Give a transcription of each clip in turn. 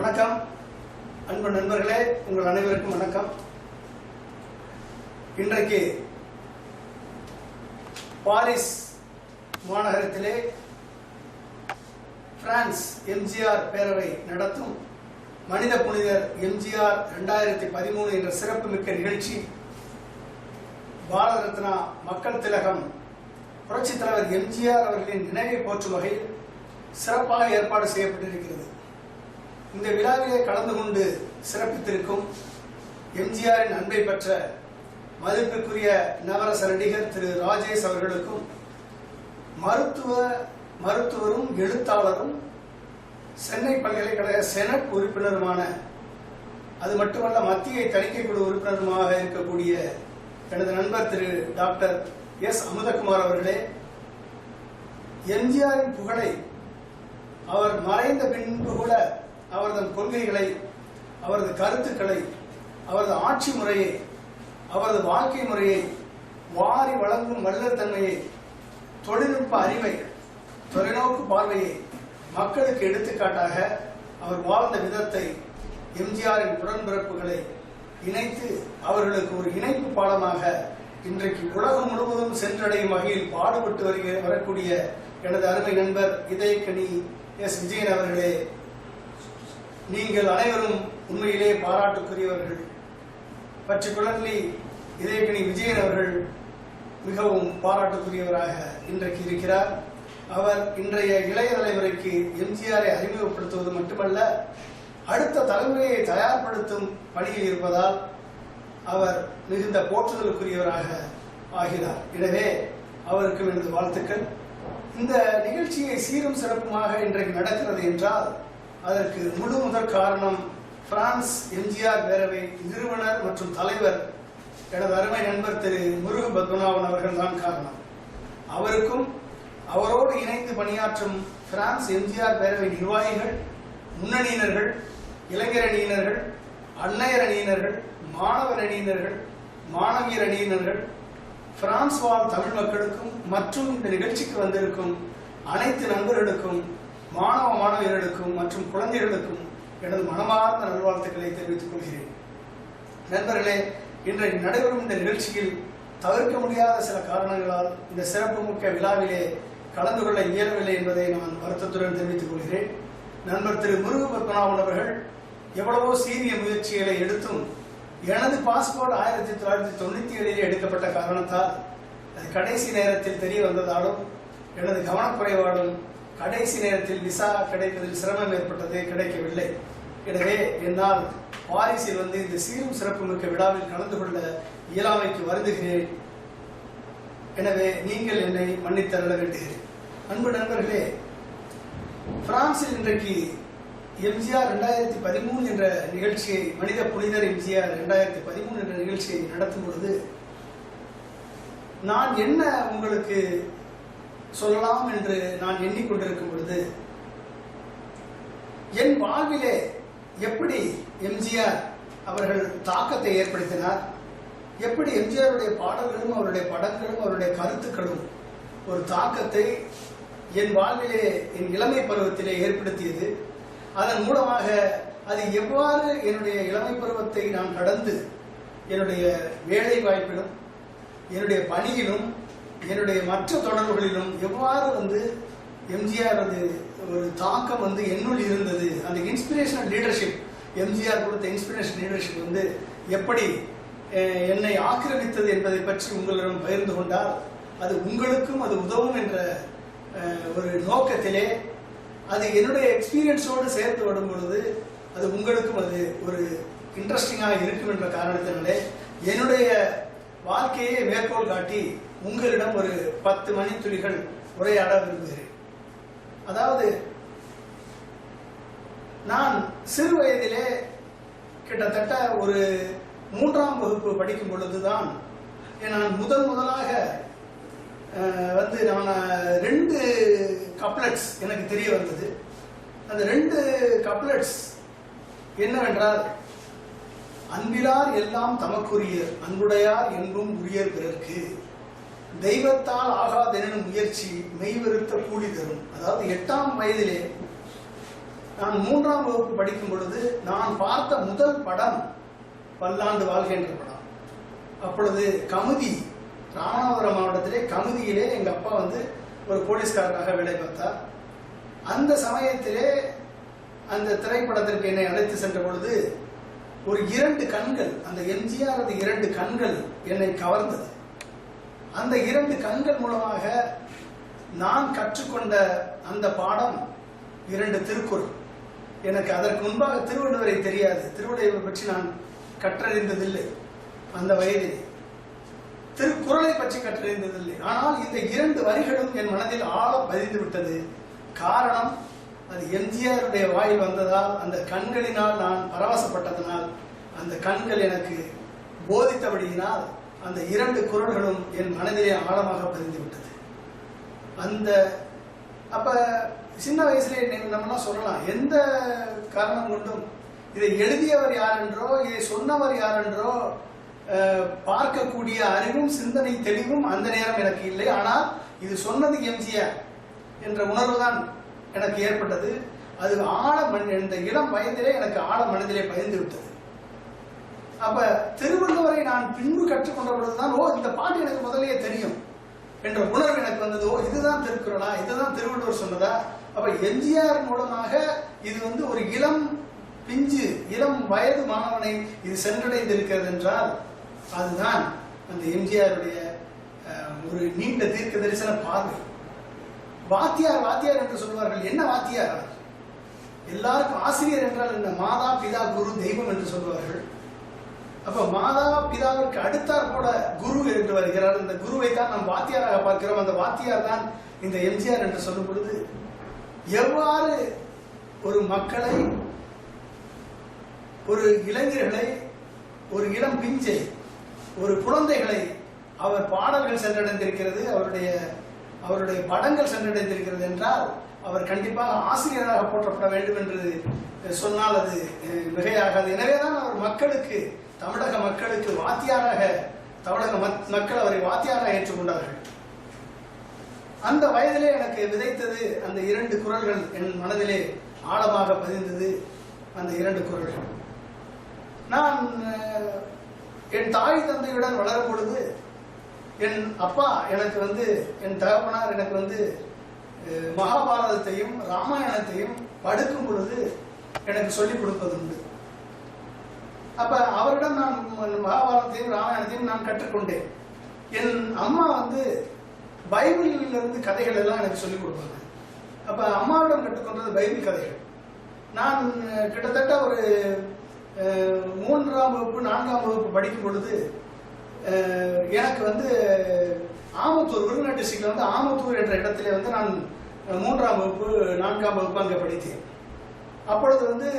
வணக்கம் அன்பு நண்பர்களே, உங்கள் அனைவருக்கும் வணக்கம். இன்றைக்கு பாரிஸ் மாநகரத்திலே பிரான்ஸ் எம்ஜிஆர் பேரவை நடத்தும் மனித புனிதர் எம்ஜிஆர் 2013 என்ற சிறப்புமிக்க நிகழ்ச்சி பாரத ரத்னா மக்கள் திலகம் புரட்சித் தலைவர் எம்ஜிஆர் அவர்களின் நினைவை போற்றும் வகையில் சிறப்பாக ஏற்பாடு செய்யப்பட்டிருக்கிறது. இந்த விழாவிலே கலந்து கொண்டு சிறப்பித்திருக்கும் எம்ஜிஆரின் அன்பை பெற்ற மதிப்பிற்குரிய நவரச நடிகர் திரு ராஜேஷ் அவர்களுக்கும் மருத்துவரும் எழுத்தாளரும் சென்னை பல்கலைக்கழக செனட் உறுப்பினருமான, அது மட்டுமல்ல மத்திய தணிக்கை குழு உறுப்பினருமாக இருக்கக்கூடிய எனது நண்பர் திரு டாக்டர் எஸ் அமுதகுமார் அவர்களே, எம்ஜிஆரின் புகழை அவர் மறைந்த பின்பு கூட அவரது கொள்கைகளை, அவரது கருத்துக்களை, அவரது ஆட்சி முறையை, அவரது வாழ்க்கை முறையை, வாரி வழங்கும் வள்ளல் தன்மையை, தொழில்நுட்ப அறிவை, தொலைநோக்கு பார்வையை மக்களுக்கு எடுத்துக்காட்டாக அவர் வாழ்ந்த விதத்தை, எம்ஜிஆரின் உடன்பிறப்புகளை இணைத்து அவர்களுக்கு ஒரு இணைப்பு பாடமாக இன்றைக்கு உலகம் முழுவதும் சென்றடையும் வகையில் பாடுபட்டு வரக்கூடிய எனது அருமை நண்பர் இதயக்கனி எஸ் விஜயன் அவர்களே, நீங்கள் அனைவரும் உண்மையிலே பாராட்டுக்குரியவர்கள். பர்டிகுலர்லி இதயக்கனி விஜயன் அவர்கள் மிகவும் பாராட்டுக்குரியவராக இன்றைக்கு இருக்கிறார். அவர் இன்றைய இளைய தலைமுறைக்கு எம்ஜிஆரை அறிமுகப்படுத்துவது மட்டுமல்ல, அடுத்த தலைமுறையை தயார்படுத்தும் பணியில் இருப்பதால் அவர் மிகுந்த போற்றுதலுக்குரியவராக ஆகிறார். எனவே அவருக்கு எனது வாழ்த்துக்கள். இந்த நிகழ்ச்சியை சீரும் சிறப்புமாக இன்றைக்கு நடக்கிறது என்றால் அதற்கு முழு முதற் காரணம் பிரான்ஸ் எம்ஜிஆர் பேரவை நிறுவனர் மற்றும் தலைவர் எனது அருமை நண்பர் திரு முருகு பத்மநாபன் அவர்கள் தான் காரணம். அவருக்கும் அவரோடு இணைந்து பணியாற்றும் பிரான்ஸ் எம்ஜிஆர் பேரவை நிர்வாகிகள், முன்னணியினர்கள், இளைஞர் அணியினர்கள், அன்னையர் அணியினர்கள், மாணவர் அணியினர்கள், மாணவியர் அணியினர்கள், பிரான்ஸ் வாழ் தமிழ் மக்களுக்கும் மற்றும் இந்த நிகழ்ச்சிக்கு வந்திருக்கும் அனைத்து நண்பர்களுக்கும், மாணவ மாணவியர்களுக்கும் மற்றும் குழந்தைகளுக்கும் எனது மனமார்ந்த நல்வாழ்த்துக்களை தெரிவித்துக் கொள்கிறேன். நண்பர்களே, இன்றைக்கு நடைபெறும் இந்த நிகழ்ச்சியில் தவிர்க்க முடியாத சில காரணங்களால் இந்த சிறப்பு மிக்க விழாவிலே கலந்து கொள்ள இயலவில்லை என்பதை நான் வருத்தத்துடன் தெரிவித்துக் கொள்கிறேன். நண்பர் திரு முருகு பத்மநாபன் அவர்கள் எவ்வளவோ சீரிய முயற்சிகளை எடுத்தும் எனது பாஸ்போர்ட் 1997 எடுக்கப்பட்ட காரணத்தால் அது கடைசி நேரத்தில் தெரிய வந்ததாலும் எனது கவனக்குறைவாலும் கடைசி நேரத்தில் விசா கிடைப்பதில் சிரமம் ஏற்பட்டது, கிடைக்கவில்லை. எனவே என்னால் பாரிஸில் வந்து இந்த சீரும் சிறப்பு மிக்க விழாவில் கலந்து கொள்ள இயலாமைக்கு வருந்துகிறேன். எனவே நீங்கள் என்னை மன்னித்தருள வேண்டுகிறேன். அன்பு நண்பர்களே, பிரான்சில் இன்றைக்கு எம்ஜிஆர் 2013 என்ற நிகழ்ச்சியை, மனித புனிதர் எம்ஜிஆர் 2013 என்ற நிகழ்ச்சியை நடத்தும் பொழுது நான் என்ன உங்களுக்கு சொல்லலாம் என்று நான் எண்ணிக்கொண்டிருக்கும் பொழுது, என் வாழ்விலே எப்படி எம்ஜிஆர் அவர்கள் தாக்கத்தை ஏற்படுத்தினார், எப்படி எம்ஜிஆருடைய பாடல்களும் அவருடைய படங்களும் அவருடைய கருத்துக்களும் ஒரு தாக்கத்தை என் வாழ்விலே, என் இளமை பருவத்திலே ஏற்படுத்தியது, அதன் மூலமாக அது எவ்வாறு என்னுடைய இளமை பருவத்தை நான் கடந்து என்னுடைய வேலை வாய்ப்பிலும், என்னுடைய பணியிலும், என்னுடைய மற்ற தொடர்புகளிலும் எவ்வாறு வந்து எம்ஜிஆர் ஒரு தாக்கம் வந்து என்னுள் இருந்தது, அந்த இன்ஸ்பிரேஷனல் லீடர்ஷிப், எம்ஜிஆர் கொடுத்த இன்ஸ்பிரேஷன் லீடர்ஷிப் வந்து எப்படி என்னை ஆக்கிரமித்தது என்பதை பற்றி உங்களிடம் பகிர்ந்து கொண்டால் அது உங்களுக்கும் அது உதவும் என்ற ஒரு நோக்கத்திலே, அது என்னுடைய எக்ஸ்பீரியன்ஸோடு சேர்த்து வரும் பொழுது அது உங்களுக்கும் அது ஒரு இன்ட்ரெஸ்டிங்காக இருக்கும் என்ற காரணத்தினாலே என்னுடைய வாழ்க்கையை மேற்கோள் காட்டி உங்களிடம் ஒரு 10 மணித்துளிகள் உரையாட விரும்புகிறேன். அதாவது, நான் சிறு வயதிலே கிட்டத்தட்ட ஒரு 3ஆம் வகுப்பு படிக்கும் பொழுதுதான் நான் முதலாக வந்து நான் 2 கப்லெட்ஸ் எனக்கு தெரிய வந்தது. அந்த 2 கப்லெட்ஸ் என்னவென்றால், அன்பிலார் எல்லாம் தமக்குரிய, அன்புடையார் என்றும் உரியர் பிறர்க்கு, தெய்வத்தால் ஆகாதெனும் முயற்சி மெய்வருத்த கூலி தரும். அதாவது 8ஆம் வயதிலே நான் 3ஆம் வகுப்பு படிக்கும் பொழுது நான் பார்த்த முதல் படம் பல்லாண்டு வாழ்க என்ற படம். அப்பொழுது கமுதி, ராமநாதபுரம் மாவட்டத்திலே கமுதியிலே எங்க அப்பா வந்து ஒரு போலீஸ்காரராக வேலை பார்த்தார். அந்த சமயத்திலே அந்த திரைப்படத்திற்கு என்னை அழைத்து சென்ற பொழுது ஒரு 2 கண்கள், அந்த எம்ஜிஆர் 2 கண்கள் என்னை கவர்ந்தது. அந்த 2 கண்கள் மூலமாக நான் கற்றுக்கொண்ட அந்த பாடம் 2 திருக்குறள். எனக்கு அதற்கு முன்பாக திருவள்ளுவரை தெரியாது, திருவள்ளுவரை பற்றி நான் கற்றறிந்ததில்லை. அந்த வயதில் திருக்குறளை பற்றி கற்றறிந்ததில்லை. ஆனால் இந்த 2 வரிகளும் என் மனதில் ஆழ பதிந்து விட்டது. காரணம், அது எம்ஜிஆருடைய வாயில் வந்ததால், அந்த கண்களினால் நான் பரவசப்பட்டதனால், அந்த கண்கள் எனக்கு போதித்தபடியினால் அந்த 2 குறள்களும் என் மனதிலே ஆழமாக பதிந்து விட்டது. அந்த அப்ப சின்ன வயசுல நம்மலாம் சொல்லலாம், எந்த காரணம் கொண்டும் இதை எழுதியவர் யார் என்றோ இதை சொன்னவர் யார் என்றோ பார்க்கக்கூடிய அறிவும் சிந்தனை தெளிவும் அந்த நேரம் எனக்கு இல்லை. ஆனால் இது சொன்னது எம்ஜிஆர் என்ற உணர்வு தான் எனக்கு ஏற்பட்டது. அது ஆழ இந்த இளம் வயதிலே எனக்கு ஆழ மனதிலே பதிந்து விட்டது. அப்ப திருவள்ளுவரை நான் பின்பு கற்றுக்கொண்ட பொழுதுதான், ஓ இந்த பாட்டு எனக்கு முதலே தெரியும் என்ற உணர்வு எனக்கு வந்தது. ஓ இதுதான் திருக்குறளா, இதுதான் திருவள்ளுவர் சொன்னதா. அப்ப எம்ஜிஆர் மூலமாக இது வந்து ஒரு இளம் பிஞ்சு இளம் வயது மாணவனை இது சென்றடைந்திருக்கிறது என்றால் அதுதான் அந்த எம்ஜிஆருடைய ஒரு நீண்ட தீர்க்க தரிசன பார்வை. வாத்தியார் வாத்தியார் என்று சொல்வார்கள். என்ன வாத்தியார்? எல்லாருக்கும் ஆசிரியர் என்றால் என்ன? மாதா பிதா குரு தெய்வம் என்று சொல்வார்கள். அப்ப மாதா பிதாவிற்கு அடுத்தாற் போல குரு என்று வருகிறார். இந்த குருவை தான் நாம் வாத்தியாராக பார்க்கிறோம். அந்த வாத்தியார் தான் இந்த எம்ஜிஆர் என்று சொல்லும் பொழுது, எவ்வாறு ஒரு மக்களை, ஒரு இளைஞர்களை, ஒரு இளம் பிஞ்சை, ஒரு குழந்தைகளை அவர் பாடல்கள் சென்றடைந்திருக்கிறது, அவருடைய படங்கள் சென்றடைந்திருக்கிறது என்றால் அவர் கண்டிப்பாக ஆசிரியராக போற்றப்பட வேண்டும் என்று சொன்னால் அது மிகையாகாது. எனவேதான் அவர் மக்களுக்கு, தமிழக மக்களுக்கு வாத்தியாராக, தமிழக மக்கள் அவரை வாத்தியாராக ஏற்றுக்கொண்டார்கள். அந்த வயதிலே எனக்கு விதைத்தது அந்த 2 குறள்கள் என் மனதிலே ஆழமாக பதிந்தது. அந்த 2 குறள்கள் நான் என் தாய் தந்தையுடன் வளரும் பொழுது என் அப்பா எனக்கு வந்து, என் தகப்பனார் எனக்கு வந்து மகாபாரதத்தையும் ராமாயணத்தையும் படுக்கும் பொழுது எனக்கு சொல்லிக் கொடுப்பதுண்டு. அப்ப அவரிடம் நான் மகாபாரதத்தையும் ராமாயணத்தையும் நான் கற்றுக்கொண்டேன். என் அம்மா வந்து பைபிளிலிருந்து கதைகள் எல்லாம் எனக்கு சொல்லிக் கொடுப்பாங்க. அப்ப அம்மாவிடம் கற்றுக்கொண்டது பைபிள் கதைகள். நான் கிட்டத்தட்ட ஒரு 3ஆம் வகுப்பு 4ஆம் வகுப்பு படிக்கும் பொழுது எனக்கு வந்து ஆமத்தூர், விருதுநகர் டிஸ்ட்ரிக்ட்ல வந்து ஆமத்தூர் என்ற இடத்துல வந்து நான் 3ஆம் வகுப்பு 4ஆம் வகுப்பு அங்கே படித்தேன். அப்பொழுது வந்து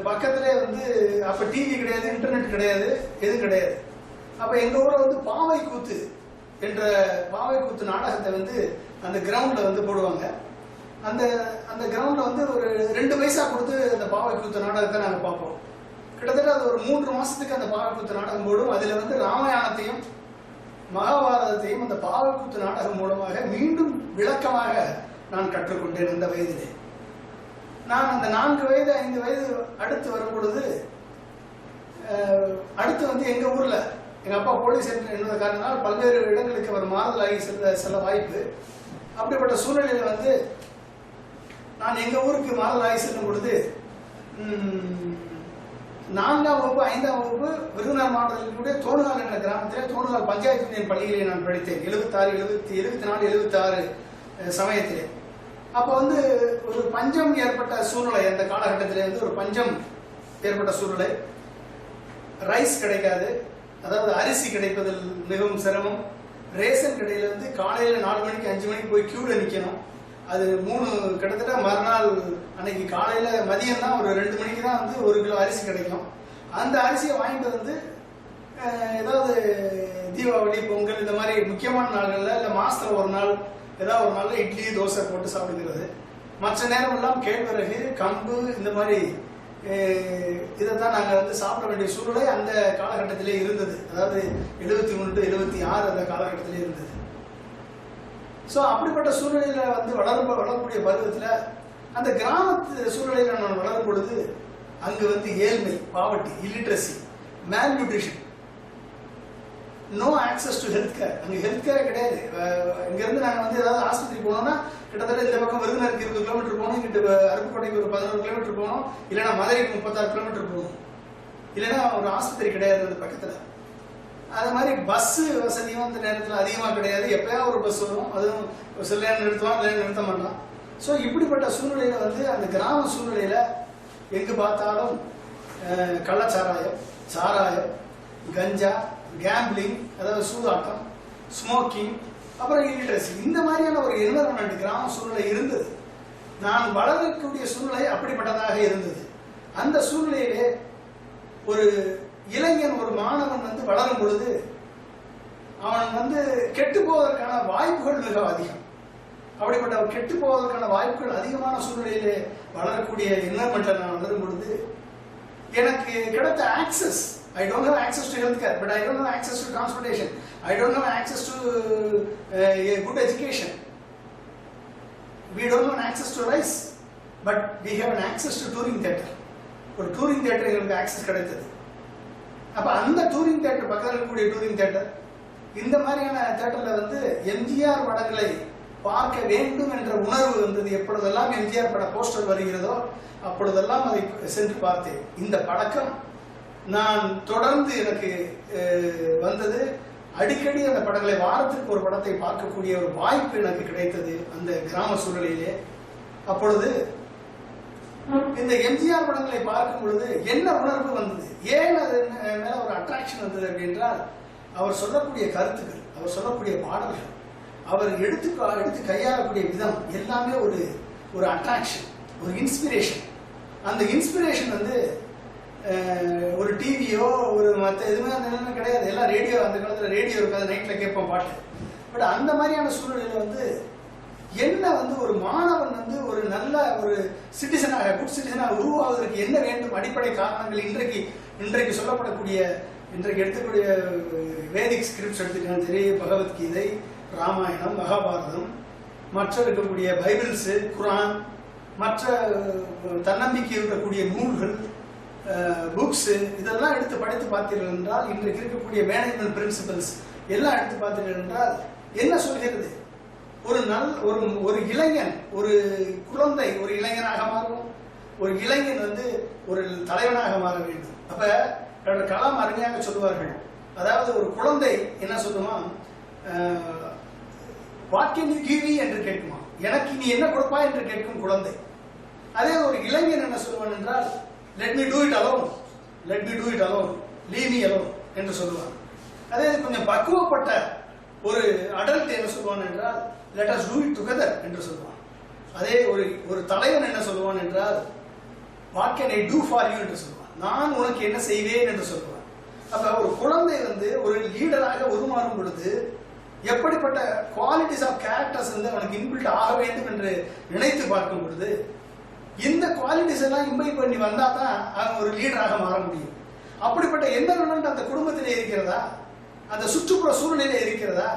பக்கத்திலே வந்து அப்ப டிவி கிடையாது, இன்டர்நெட் கிடையாது, எதுவும் கிடையாது. அப்ப எங்க ஊர்ல வந்து பாவை கூத்து என்ற பாவை கூத்து நாடகத்தை வந்து அந்த கிரவுண்ட்ல வந்து போடுவாங்க. அந்த கிரவுண்ட்ல வந்து ஒரு 2 பைசா கொடுத்து அந்த பாவை கூத்து நாடகத்தை நாங்கள் பார்ப்போம். கிட்டத்தட்ட அது ஒரு 3 மாசத்துக்கு அந்த பாவை கூத்து நாடகம் போடும். அதுல வந்து ராமாயணத்தையும் மகாபாரதத்தையும் அந்த பாவை கூத்து நாடகம் மூலமாக மீண்டும் விளக்கமாக நான் கற்றுக்கொண்டேன் அந்த வயதிலே. நான் அந்த 4 வயது 5 வயது அடுத்து வரும் பொழுது, அடுத்து வந்து எங்க ஊர்ல எங்க அப்பா போலீஸ் என்பது காரணத்தால் பல்வேறு இடங்களுக்கு அவர் மாறுதலாகி செல்ல வாய்ப்பு. அப்படிப்பட்ட சூழ்நிலையில வந்து நான் எங்க ஊருக்கு மாறுதலாகி செல்லும் பொழுது 4ஆம் வகுப்பு 5ஆம் வகுப்பு விருதுநகர் மாவட்டத்தினுடைய தோணுகால் என்ற கிராமத்திலே தோணுகால் பஞ்சாயத்து யூனியன் பள்ளியிலே நான் படித்தேன். 74 76 சமயத்திலே. அப்ப வந்து ஒரு பஞ்சம் ஏற்பட்ட சூழ்நிலை, அந்த காலகட்டத்திலே வந்து ஒரு பஞ்சம் ஏற்பட்ட சூழ்நிலை. ரைஸ் கிடைக்காது, அதாவது அரிசி கிடைப்பதில் மிகவும் சிரமம். ரேஷன் கடையில வந்து காலையில 4 மணிக்கு 5 மணிக்கு போய் கியூல நிக்கணும். அது கிட்டத்தட்ட மறுநாள் அன்னைக்கு காலையில மதியம் தான் ஒரு 2 மணிக்கு தான் வந்து 1 கிலோ அரிசி கிடைக்கும். அந்த அரிசியை வாங்கிட்டு வந்து ஏதாவது தீபாவளி, பொங்கல் இந்த மாதிரி முக்கியமான நாள்கள்ல, இல்ல மாசத்துல ஒரு நாள் ஏதாவது ஒரு நாள்ல இட்லி தோசை போட்டு சாப்பிடுகிறது. மற்ற நேரம் எல்லாம் கேழ்வரகு, கம்பு இந்த மாதிரி இதைத்தான் நாங்க வந்து சாப்பிட வேண்டிய சூழ்நிலை அந்த காலகட்டத்திலே இருந்தது. அதாவது 73 to 76 அந்த காலகட்டத்திலே இருந்தது. சோ அப்படிப்பட்ட சூழ்நிலையில வந்து வளரக்கூடிய பருவத்துல அந்த கிராமத்து சூழ்நிலையில் நான் வளரும் பொழுது அங்கு வந்து ஏழ்மை, poverty, illiteracy, malnutrition, no access to health care. அங்கே ஹெல்த் கேரே கிடையாது. இங்கேருந்து நாங்கள் வந்து ஏதாவது ஆஸ்பத்திரி போனோம்னா கிட்டத்தட்ட இந்த பக்கம் விருதுநருக்கு 20 கிலோமீட்டர் போகணும், இங்கிட்டு அருப்புக்கோட்டைக்கு ஒரு 11 கிலோமீட்டர் போகணும், இல்லைன்னா மதுரைக்கு 36 கிலோமீட்டர் போகணும், இல்லைன்னா ஒரு ஆஸ்பத்திரி கிடையாது அந்த பக்கத்தில். அது மாதிரி பஸ்ஸு வசதியும் அந்த நேரத்தில் அதிகமாக கிடையாது. எப்போயா ஒரு பஸ் வரும், அதுவும் சில நேரம் நிறுத்துவான், இல்லை நிறுத்த மாட்டான். ஸோ இப்படிப்பட்ட சூழ்நிலையில் வந்து அந்த கிராம சூழ்நிலையில் எங்கு பார்த்தாலும் கள்ளச்சாராயம், சாராயம், கஞ்சா, கேம்பிளிங், அதாவது சூதாட்டம், ஸ்மோக்கிங், அப்புறம் இல்லிட்ரசி, இந்த மாதிரியான ஒரு என்வரன்மெண்ட் கிராம சூழ்நிலை இருந்தது. நான் வளரக்கூடிய சூழ்நிலை அப்படிப்பட்டதாக இருந்தது. அந்த சூழ்நிலையிலே ஒரு இளைஞன், ஒரு மாணவன் வந்து வளரும் பொழுது அவன் வந்து கெட்டு போவதற்கான வாய்ப்புகள் மிக அதிகம். அப்படிப்பட்ட கெட்டு போவதற்கான வாய்ப்புகள் அதிகமான சூழ்நிலையிலே வளரக்கூடிய என்வரன்மெண்ட்ல நான் வளரும் பொழுது எனக்கு கிடைத்த access, I don't have access to healthcare, but I don't have access to transportation. I don't have access to a good education. We don't have access to rice, but we have an access to touring theatre. ஒரு touring theatre எங்களுக்கு access கிடைத்தது. அப்போ அந்த touring theatre, பக்கத்தில் இருக்கக்கூடிய touring theatre, இந்த மாதிரியான தியேட்டரில் வந்து எம்ஜிஆர் படங்களை பார்க்க வேண்டும் என்ற உணர்வு வந்தது. எப்பொழுதெல்லாம் எம்ஜிஆர் பட போஸ்டர் வருகிறதோ அப்பொழுதெல்லாம் அதை சென்று பார்த்தேன். இந்த பழக்கம் நான் தொடர்ந்து எனக்கு வந்தது. அடிக்கடி அந்த படங்களை, வாரத்துக்கு ஒரு படத்தை பார்க்கக்கூடிய ஒரு வாய்ப்பு எனக்கு கிடைத்தது அந்த கிராம சூழ்நிலையிலே. அப்பொழுது இந்த எம்ஜிஆர் படங்களை பார்க்கும் பொழுது என்ன உணர்வு வந்தது, ஏன் அது மேல ஒரு அட்ராக்ஷன் வந்தது அப்படின்றால், அவர் சொல்லக்கூடிய கருத்துக்கள், அவர் சொல்லக்கூடிய பாடல்கள், அவர் எடுத்து கையாளக்கூடிய விதம் எல்லாமே ஒரு அட்ராக்ஷன், ஒரு இன்ஸ்பிரேஷன். அந்த இன்ஸ்பிரேஷன் வந்து ஒரு டிவியோ ஒரு மற்ற எதுவுமே அந்த நிலைமை கிடையாது. எல்லாம் ரேடியோ, அந்த காலத்தில் ரேடியோ இருக்காது, நைட்டில் கேட்போம் பாட்டு. பட் அந்த மாதிரியான சூழ்நிலையில் வந்து என்ன வந்து ஒரு மாணவன் வந்து ஒரு நல்ல ஒரு சிட்டிசனாக, குட் சிட்டிசனாக உருவாவதற்கு என்ன வேண்டும், அடிப்படை காரணங்கள் இன்றைக்கு சொல்லப்படக்கூடிய, இன்றைக்கு எடுத்துக்கூடிய வேதிக் ஸ்கிரிப்ட்ஸ் எடுத்துக்கிட்டாலும் சரி, பகவத்கீதை, ராமாயணம், மகாபாரதம், மற்ற இருக்கக்கூடிய பைபிள்ஸு, குரான், மற்ற தன்னம்பிக்கை இருக்கக்கூடிய நூல்கள், புக்ஸு, இதெல்லாம் எடுத்து படித்து பார்த்தீர்கள் என்றால், இன்றைக்கு இருக்கக்கூடிய மேனேஜ்மெண்ட் பிரின்சிபல்ஸ் எல்லாம் எடுத்து பார்த்தீர்கள் என்றால் என்ன சொல்கிறது, ஒரு இளைஞன், ஒரு குழந்தை ஒரு இளைஞனாக மாறும், ஒரு இளைஞன் வந்து ஒரு தலைவனாக மாற வேண்டும். அப்ப டாக்டர் கலாம் அருமையாக சொல்லுவார்கள், அதாவது ஒரு குழந்தை என்ன சொல்லுமா, what can you give me என்று கேட்குமா, எனக்கு நீ என்ன கொடுப்பா என்று கேட்கும் குழந்தை. அதே ஒரு இளைஞன் என்ன சொல்லுவான் என்றால், let me do it alone, let me do it alone, leave me alone என்று சொல்லுவான். அதே கொஞ்சம் பக்குவப்பட்ட ஒரு அடல்ட் என்ன சொல்லுவான் என்றால், let us do it together என்று சொல்லுவான். அதே ஒரு தலைவன் என்ன சொல்லுவான் என்றால், what can I do for you என்று சொல்லுவான், நான் உனக்கு என்ன செய்வேன் என்று சொல்லுவான். அப்ப ஒரு குழந்தை வந்து ஒரு லீடராக உருமாறும் பொழுது எப்படிப்பட்ட குவாலிட்டிஸ் ஆஃப் கேரக்டர்ஸ் வந்து அவனுக்கு இன்பில்ட் ஆக வேண்டும் என்று நினைத்து பார்க்கும் பொழுது, இந்த குவாலிட்டிஸ் எல்லாம் இம்பைட் பண்ணி வந்தா தான் அவன் ஒரு லீடராக மாற முடியும். அப்படிப்பட்ட என்வரன்மெண்ட் அந்த குடும்பத்திலே இருக்கிறதா, அந்த சுற்றுப்புற சூழ்நிலையில இருக்கிறதா,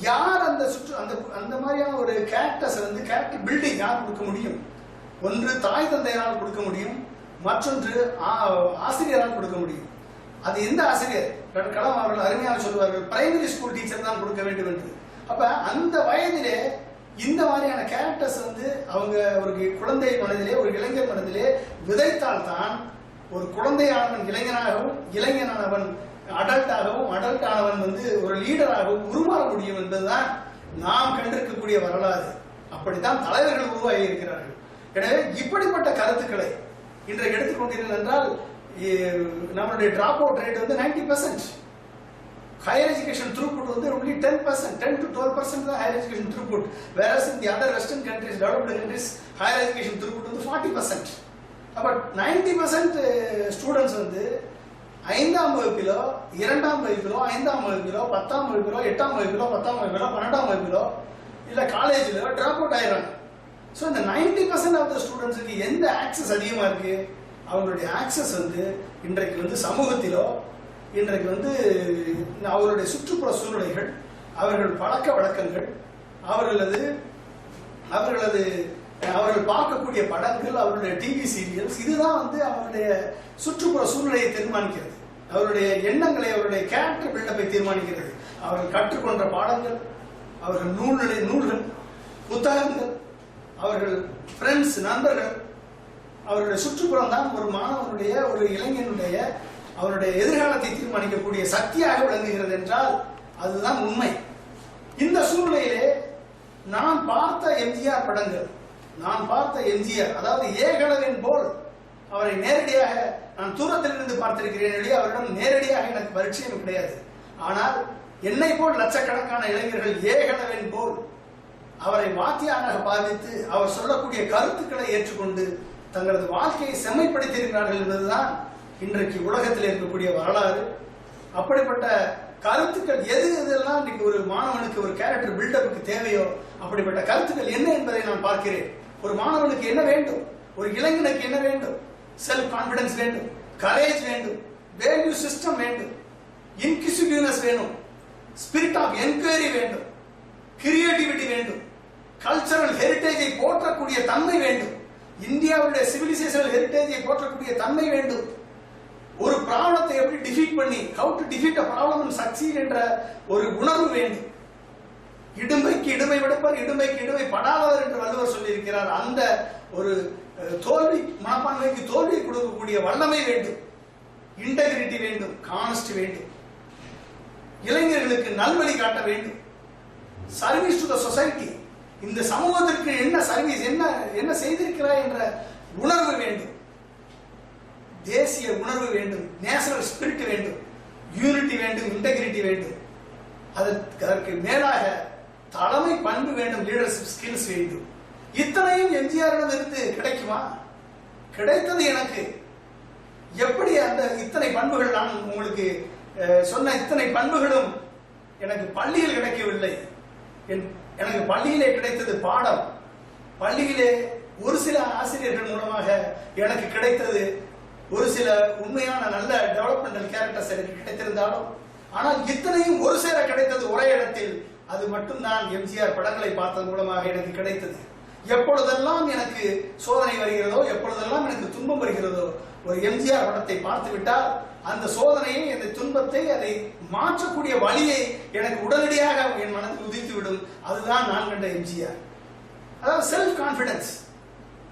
யார் அந்த மாதிரியான ஒரு கேரக்டர்ஸ் வந்து கேரக்டர் பில்டிங் யார் கொடுக்க முடியும்? ஒன்று தாய் தந்தையரால் கொடுக்க முடியும், மற்றொன்று ஆசிரியரால் கொடுக்க முடியும். அது எந்த ஆசிரியர்? டாக்டர் கலாம் அவர்கள் அருமையாக சொல்லுவார்கள், பிரைமரி ஸ்கூல் டீச்சர் தான் கொடுக்க வேண்டும் என்று. அப்ப அந்த வயதிலே இந்த மாதிரியான கேரக்டர்ஸ் வந்து அவங்க ஒரு குழந்தை மனதிலே, ஒரு இளைஞர் மனதிலே விதைத்தால் தான் ஒரு குழந்தையானவன் இளைஞனாகவும், இளைஞனானவன் அடல்ட்டாகவும், அடல்ட்டானவன் வந்து ஒரு லீடராகவும் உருமாற முடியும் என்பதுதான் நாம் கண்டிருக்கக்கூடிய வரலாறு. அப்படித்தான் தலைவர்கள் உருவாகி இருக்கிறார்கள். எனவே இப்படிப்பட்ட கருத்துக்களை இன்றைக்கு எடுத்துக்கொண்டீர்கள் என்றால், நம்மளுடைய டிராப் அவுட் ரேட் வந்து 90%. Higher education throughput வந்து only 10%, 10 to 12% தான் higher education throughput. Whereas in the other western countries, developed countries, higher education throughput வந்து 40%. But 90% students வந்து 5ஆம் வகுப்பிலோ, 2ஆம் வகுப்பிலோ, 5ஆம் வகுப்பிலோ, 10ஆம் வகுப்பிலோ, 8ஆம் வகுப்பிலோ, 10ஆம் வகுப்பிலோ, 12ஆம் வகுப்பிலோ இல்ல காலேஜ்ல டிராப் அவுட் ஆயிடுறாங்க. ஸோ இந்த 90% ஆஃப் த ஸ்டூடெண்ட்ஸுக்கு எந்த ஆக்சஸ் அதிகமா இருக்கு? அவங்களுடைய ஆக்சஸ் வந்து இன்றைக்கு வந்து சமூகத்திலோ, இன்றைக்கு வந்து அவர்களுடைய சுற்றுப்புற சூழ்நிலைகள், அவர்கள் பழக்க வழக்கங்கள், அவர்களது அவர்கள் பார்க்கக்கூடிய படங்கள், அவருடைய டிவி சீரியல்ஸ், இதுதான் வந்து அவருடைய சுற்றுப்புற சூழ்நிலையை தீர்மானிக்கிறது. அவருடைய எண்ணங்களை, அவருடைய கேரக்டர் பில்டப்பை தீர்மானிக்கிறது. அவர்கள் கற்றுக்கொண்ட பாடங்கள், அவர்கள் நூல்கள், புத்தகங்கள், அவர்கள் ஃப்ரெண்ட்ஸ், நண்பர்கள், அவருடைய சுற்றுப்புறம் தான் ஒரு மாணவனுடைய, ஒரு இளைஞனுடைய அவருடைய எதிர்காலத்தை தீர்மானிக்கக்கூடிய சக்தியாக விளங்குகிறது என்றால் அதுதான் உண்மை. இந்த சூழ்நிலையிலே நான் பார்த்த எம்ஜிஆர் படங்கள், நான் பார்த்த எம்ஜிஆர், அதாவது ஏகலவன் போல் அவரை நேரடியாக நான் தூரத்தில் இருந்து பார்த்திருக்கிறேன். அவரிடம் நேரடியாக எனக்கு பரிச்சயம் கிடையாது. ஆனால் என்னை போல் லட்சக்கணக்கான இளைஞர்கள் ஏகலவன் போல் அவரை வாத்தியாராக பாவித்து அவர் சொல்லக்கூடிய கருத்துக்களை ஏற்றுக்கொண்டு தங்களது வாழ்க்கையை செம்மைப்படுத்தியிருக்கிறார்கள் என்பதுதான் இன்றைக்கு உலகத்தில் இருக்கக்கூடிய வரலாறு. அப்படிப்பட்ட கருத்துக்கள் எது எதெல்லாம் இன்னைக்கு ஒரு மாணவனுக்கு ஒரு கேரக்டர் பில்டப்புக்கு தேவையோ அப்படிப்பட்ட கருத்துக்கள் என்ன என்பதை நான் பார்க்கிறேன். ஒரு மாணவனுக்கு என்ன வேண்டும், ஒரு இளைஞனுக்கு என்ன வேண்டும்? செல்ஃப் கான்பிடன்ஸ் வேண்டும், கரேஜ் வேண்டும், வேல்யூ சிஸ்டம் வேண்டும், இன்கிசிட்டிவ்னஸ் வேணும், ஸ்பிரிட் ஆஃப் என்கொயரி வேண்டும், கிரியேட்டிவிட்டி வேண்டும், கல்ச்சரல் ஹெரிட்டேஜை போற்றக்கூடிய தன்மை வேண்டும், இந்தியாவுடைய சிவிலைசேஷனல் ஹெரிட்டேஜை போற்றக்கூடிய தன்மை வேண்டும். ஒரு ப்ராப்ளத்தை எப்படி டிஃபீட் பண்ணி, how to defeat a problem and succeed என்ற ஒரு உணர்வு வேண்டும். இடுமைக்கு இடுமை விடுப்பர், இடுமைக்கு இடுமை படாதவர் என்று வள்ளுவர் சொல்லியிருக்கிறார். அந்த ஒரு தோல்வி மனப்பான்மைக்கு தோல்வியை கொடுக்கக்கூடிய வல்லமை வேண்டும், இன்டெகிரிட்டி வேண்டும், கானஸ்ட் வேண்டும், இளைஞர்களுக்கு நல்வழி காட்ட வேண்டும், சர்வீஸ் டு த சொசைட்டி, இந்த சமூகத்திற்கு என்ன சர்வீஸ், என்ன செய்திருக்கிறாய் என்ற உணர்வு வேண்டும், தேசிய உணர்வு வேண்டும், நேஷனல் ஸ்பிரிட் வேண்டும், யூனிட்டி வேண்டும், இன்டெகிரிட்டி வேண்டும். அதற்கு மேலாக தலைமை பண்பு வேண்டும், லீடர்ஷிப் ஸ்கில்ஸ் வேண்டும். இத்தனையும் எம்ஜிஆரிடம் இருந்து கிடைக்குமா? கிடைத்தது எனக்கு. எப்படி அந்த இத்தனை பண்புகள், நான் உங்களுக்கு சொன்ன இத்தனை பண்புகளும் எனக்கு பள்ளியில் கிடைக்கவில்லை. எனக்கு பள்ளியிலே கிடைத்தது பாடம். பள்ளியிலே ஒரு சில ஆசிரியர்கள் மூலமாக எனக்கு கிடைத்தது ஒரு சில உண்மையான நல்ல டெவலப்மெண்டல் கேரக்டர்ஸ் எனக்கு கிடைத்திருந்தாலும், ஆனால் இத்தனையும் ஒரு சேர கிடைத்தது ஒரே இடத்தில். அது மட்டும்தான் எம்ஜிஆர் படங்களை பார்த்ததன் மூலமாக எனக்கு கிடைத்தது. எப்பொழுதெல்லாம் எனக்கு சோதனை வருகிறதோ, எப்பொழுதெல்லாம் எனக்கு துன்பம் வருகிறதோ, ஒரு எம்ஜிஆர் படத்தை பார்த்து விட்டால் அந்த சோதனையை, அந்த துன்பத்தை, அதை மாற்றக்கூடிய வழியை எனக்கு உடனடியாக என் மனதில் உதித்துவிடும். அதுதான் நான் கண்ட எம்ஜிஆர். அதாவது செல்ஃப் கான்பிடன்ஸ்.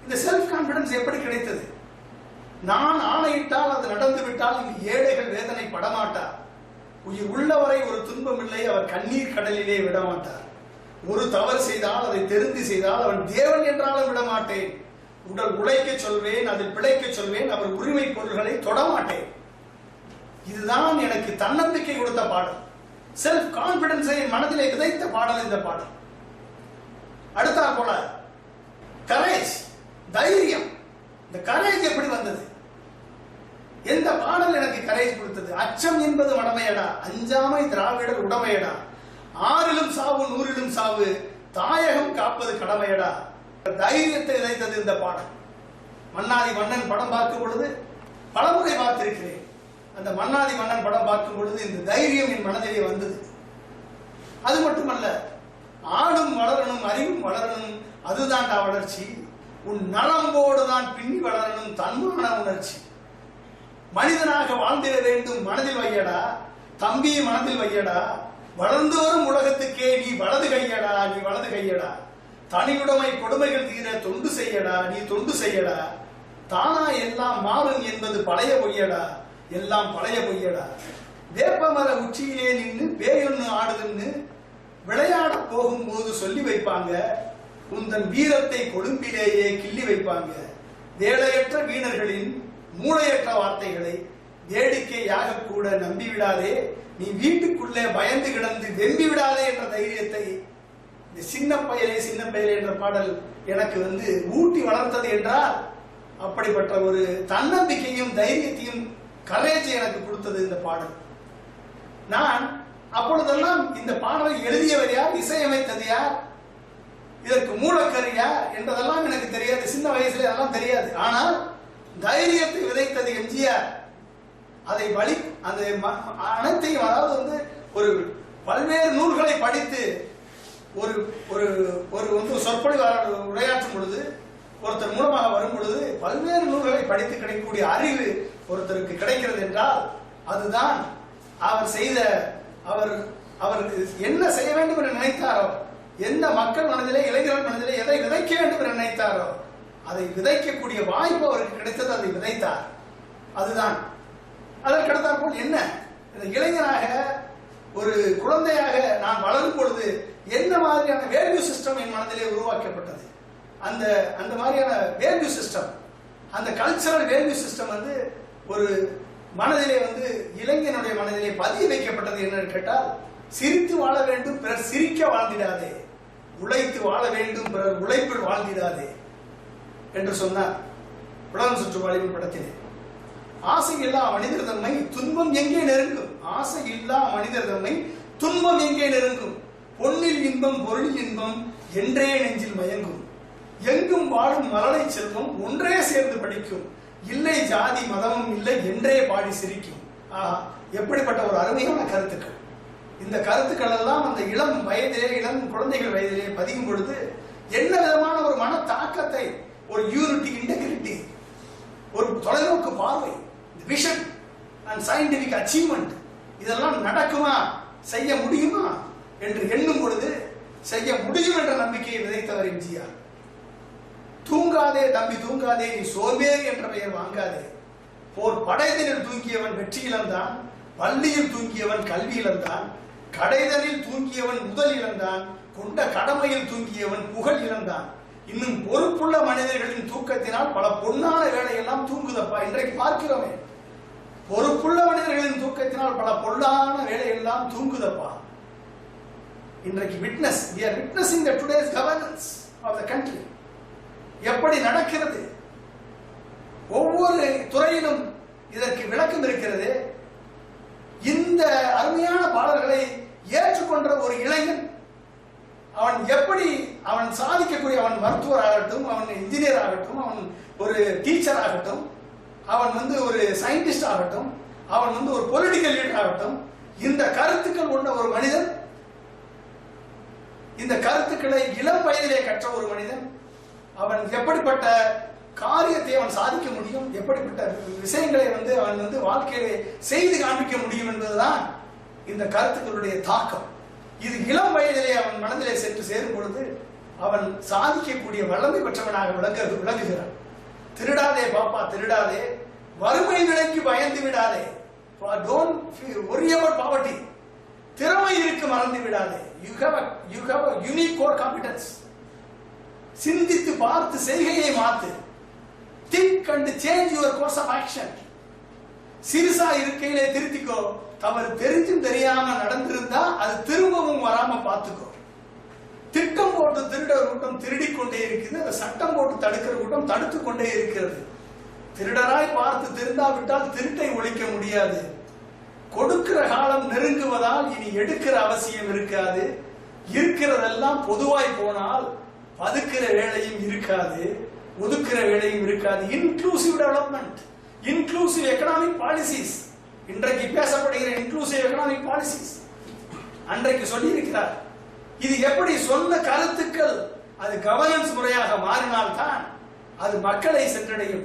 இந்த செல்ஃப் கான்பிடன்ஸ் எப்படி கிடைத்தது? நான் ஆணையிட்டால் அது நடந்து விட்டால் இங்கு ஏழைகள் வேதனை படமாட்டார். உயிர் உள்ளவரை ஒரு துன்பம் இல்லை, அவர் கண்ணீர் கடலிலே விடமாட்டார். ஒரு தவறு செய்தால், அதை தெரிந்து செய்தால், அவன் தேவன் என்றாலும் விடமாட்டேன். உடல் உழைக்க சொல்வேன், அதில் பிழைக்க சொல்வேன், அவர் உரிமை பொருள்களை தொடமாட்டேன். இதுதான் எனக்கு தன்னம்பிக்கை கொடுத்த பாடல். செல்ஃப் கான்பிடன்ஸை மனதிலே விதைத்த பாடல் இந்த பாடல். அடுத்தா போல கரேஜ், தைரியம். இந்த கரேஜ் எப்படி வந்தது? எந்த பாடல் எனக்கு கரேஜ் கொடுத்தது? அச்சம் என்பது மடமையடா, அஞ்சாமை திராவிடர் உடமையடா, ஆறிலும் சாவு நூறிலும் சாவு, தாயகம் காப்பது கடமையடா. தைரியத்தை விதைத்தது இந்த பாடல். மன்னாதி மன்னன் படம் பார்க்கும் பொழுது பலமுறை பார்த்திருக்கிறேன். அந்த மன்னாதி மன்னன் படம் பார்க்கும் பொழுது இந்த தைரியம் என் மனதிலே வந்தது. அது மட்டுமல்ல, ஆடும் வளரணும், அறிவும் வளரணும், அதுதான்டா வளர்ச்சி. உன் நரம்போடு தான் பின்னி வளரணும் தன்மான உணர்ச்சி. மனிதனாக வாழ்ந்திட வேண்டும் மனதில் வையடா, தம்பி மனதில் வையடா, வளர்ந்து வரும் உலகத்துக்கே நீ வலது கையடா, நீ வலது கையடா, தனியுடைமை கொடுமைகள் தீர தொண்டு செய்யடா, நீ தொண்டு செய்யடா, தானா எல்லாம் மாறும் என்பது பழைய பொய்யடா, எல்லாம் பழைய பொய்யடா. வேப்பமர உச்சியிலே நின்று பேயொன்னு ஆடுதுன்னு விளையாட போகும்போது சொல்லி வைப்பாங்க, உந்தன் வீரத்தை கொழும்பிலேயே கிள்ளி வைப்பாங்க. வேலையற்ற வீணர்களின் மூளையற்ற வார்த்தைகளை வேடிக்கையாக கூட நம்பிவிடாதே, நீ வீட்டுக்குள்ளே பயந்து கிடந்து வெம்பி விடாதே என்ற தைரியத்தை இந்த சின்ன பயலே என்ற பாடல் எனக்கு ஊட்டி வளர்த்தது என்றால், அப்படிப்பட்ட ஒரு தன்னம்பிக்கையும் தைரியத்தையும் கரேஜ் எனக்கு கொடுத்தது இந்த பாடல். நான் அப்பொழுதெல்லாம் இந்த பாடலை எழுதியவர் யார், இசையமைத்தது யார், இதற்கு மூலக்கரு யார் என்பதெல்லாம் எனக்கு தெரியாது. சின்ன வயசுல அதெல்லாம் தெரியாது. ஆனால் தைரியத்தை விதைத்தது எம்ஜிஆர். அதை அனைத்தையும், அதாவது ஒரு பல்வேறு நூல்களை படித்து ஒரு ஒரு ஒரு வந்து சொற்பொழிவாளர் உரையாற்றும் பொழுது, ஒருத்தர் மூலமாக வரும் பொழுது பல்வேறு நூல்களை படித்து கிடைக்கக்கூடிய அறிவு ஒருத்தருக்கு கிடைக்கிறது என்றால் அதுதான் அவர் செய்த அவர் என்ன செய்ய வேண்டும் என்று நினைத்தாரோ, எந்த மக்கள் மனதிலே, இளைஞர்கள் மனதிலே எதை விதைக்க வேண்டும் என்று நினைத்தாரோ அதை விதைக்கக்கூடிய வாய்ப்பு அவருக்கு கிடைத்தது. அதை விதைத்தார். அதுதான். அதற்கடுத்தாற் போல் என்ன, இந்த இளைஞராக ஒரு குழந்தையாக நான் வளரும் பொழுது என்ன மாதிரியான வேல்யூ சிஸ்டம் என் மனதிலே உருவாக்கப்பட்டது, அந்த அந்த மாதிரியான வேல்யூ சிஸ்டம், அந்த கல்ச்சரல் வேல்யூ சிஸ்டம் வந்து ஒரு மனதிலே வந்து இளைஞனுடைய மனதிலே பதிய வைக்கப்பட்டது. என்னன்னு கேட்டால், சிரித்து வாழ வேண்டும், பிறர் சிரிக்க வாழ்ந்திடாதே, உழைத்து வாழ வேண்டும், பிறர் உழைப்பில் வாழ்ந்திடாதே என்று சொன்னார் உலகம் சுற்றுவாளின் படத்திலே. ஆசை இல்லா மனிதர் தம்மை துன்பம் எங்கே நெருங்கும், ஆசை இல்லா மனிதர் தம்மை துன்பம் எங்கே நெருங்கும், பொன்னில் இன்பம் பொருளில் இன்பம் என்றே நெஞ்சில் மயங்கும், எங்கும் வாழும் மலரை செல்வம் ஒன்றே சேர்ந்து படிக்கும், இல்லை ஜாதி மதமும் இல்லை என்றே பாடி சிரிக்கும். எப்படிப்பட்ட ஒரு அருமையான கருத்துக்கள். இந்த கருத்துக்கள் எல்லாம் அந்த இளம் வயதிலே, இளம் குழந்தைகள் வயதிலே பதியும் பொழுது என்ன விதமான ஒரு மன தாக்கத்தை, ஒரு யூனிட்டி, இன்டெகிரிட்டி, ஒரு தொலைநோக்கு பார்வை, விஷன் அண்ட் சயின்டிபிக் அச்சீவ்மெண்ட், இதெல்லாம் நடக்குமா, செய்ய முடியுமா என்று எண்ணும் பொழுது செய்ய முடியும் என்ற நம்பிக்கையை விதைத்தவர் எம்ஜிஆர். தூங்காதே தம்பி தூங்காதே, நீ சோம்பேறி என்ற பெயர் வாங்காதே, போர் படைதனில் தூங்கியவன் வெற்றி இழந்தான், பள்ளியில் தூங்கியவன் கல்வி இழந்தான், கடைதனில் தூங்கியவன் முதல் இழந்தான், கொண்ட கடமையில் தூங்கியவன் புகழ் இழந்தான், இன்னும் பொறுப்புள்ள மனிதர்களின் தூக்கத்தினால் பல பொன்னான வேலையெல்லாம் தூங்குதப்பா. இன்றைக்கு பார்க்கிறோமே, பொறுப்புள்ள மனிதர்களின் தூக்கத்தினால் பல பொன்னான வேலையெல்லாம் தூங்குதப்பா. இன்றைக்கு witness, we are witnessing the today's governance of the country. எப்படி நடக்கிறது, ஒவ்வொரு துறையிலும் இதற்கு விளக்கம் இருக்கிறது. இந்த அருமையான பாடல்களை ஏற்றுக்கொண்ட ஒரு இளைஞன், அவன் எப்படி அவன் சாதிக்கக்கூடிய, அவன் மருத்துவர் ஆகட்டும், அவன் இன்ஜினியர் ஆகட்டும், அவன் ஒரு டீச்சர் ஆகட்டும், அவன் வந்து ஒரு சயின்டிஸ்ட் ஆகட்டும், அவன் வந்து ஒரு பொலிட்டிக்கல் லீடர் ஆகட்டும், இந்த கருத்துக்கள் கொண்ட ஒரு மனிதன், இந்த கருத்துக்களை இளம் வயதிலே கற்ற ஒரு மனிதன், அவன் எப்படிப்பட்ட காரியத்தை அவன் சாதிக்க முடியும், எப்படிப்பட்ட விஷயங்களை வந்து அவன் வந்து வாழ்க்கையிலே செய்து காண்பிக்க முடியும் என்பதுதான் இந்த கருத்துக்களுடைய தாக்கம். இது இளம் வயதிலே அவன் மனதிலே சென்று சேரும் பொழுது அவன் சாதிக்கக்கூடிய வல்லமை பெற்றவனாக விளங்குகிறான். திருடாதே பாப்பா திருடாதே, வறுமை நிலைக்கு பயந்து விடாதே, don't worry about poverty, திறமை இருக்கு மறந்து விடாதே, you have a unique core competence, சிந்தித்து பார்த்து செய்கையை மாத்து, think and change your course of action, சிறுசா இருக்கையிலே திருத்திக்கோ, தவறு தெரிஞ்சும் தெரியாம நடந்திருந்தா அது திரும்பவும் வராம பார்த்துக்கோ, திட்டம் போட்டு திருடுற கூட்டம் திருடிக் கொண்டே இருக்குது, அந்த சட்டம் போட்டு தடுக்கிற கூட்டம் தடுத்து கொண்டே இருக்கிறது. திருடராய் பார்த்து திருந்தாவிட்டால் திருட்டை ஒழிக்க முடியாது. கொடுக்கிற காலம் நெருங்குவதால் இனி எடுக்கிற அவசியம் இருக்காது. இருக்கிறதெல்லாம் பொதுவாய் போனால் பதுக்கிற வேலையும் இருக்காது, ஒதுக்கிற வேலையும் இருக்காது. Inclusive development, inclusive economic policies, இன்றைக்கு பேசப்படுகிற இன்க்ளூசிவ் எக்கனாமிக் பாலிசிஸ் அன்றைக்கு சொல்லி இருக்கிறார். இது எப்படி சொன்ன கருத்துக்கள் அது கவர்னன்ஸ் முறையாக மாறினால்தான் அது மக்களை சென்றடையும்.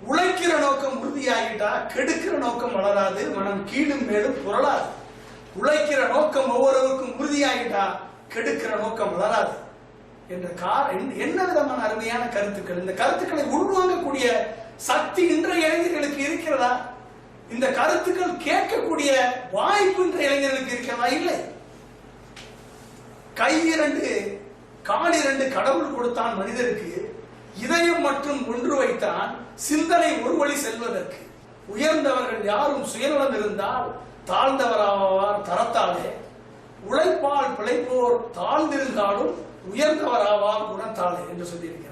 உழைக்கிற நோக்கம் உறுதியாகிட்டா கெடுக்கிற நோக்கம் வளராது, மனம் கீழும் மேலும் புரளாது. உழைக்கிற நோக்கம் ஒவ்வொருவருக்கும் உறுதியாகிட்டா கெடுக்கிற நோக்கம் வளராது என்ற என்ன விதமான அருமையான கருத்துக்கள். இந்த கருத்துக்களை உள்வாங்கக்கூடிய சக்தி இன்றைய இளைஞர்களுக்கு இருக்கிறதா? இந்த கருத்துக்கள் கேட்கக்கூடிய வாய்ப்பு இன்றைய இளைஞர்களுக்கு இருக்கிறதா? இல்லை. கை இரண்டு கால் இரண்டு கடவுள் கொடுத்தான் மனிதருக்கு, இதயம் மற்றும் ஒன்று வைத்தான் சிந்தனை ஒரு வழி செல்வதற்கு. உயர்ந்தவர்கள் யாரும் சுயநலம் இருந்தால் தாழ்ந்தவராவார் தரத்தாலே, உழைப்பால் பிழைப்போர் தாழ்ந்திருந்தாலும் உயர்ந்தவராவார் குணத்தாலே என்று சொல்லியிருக்கிறார்.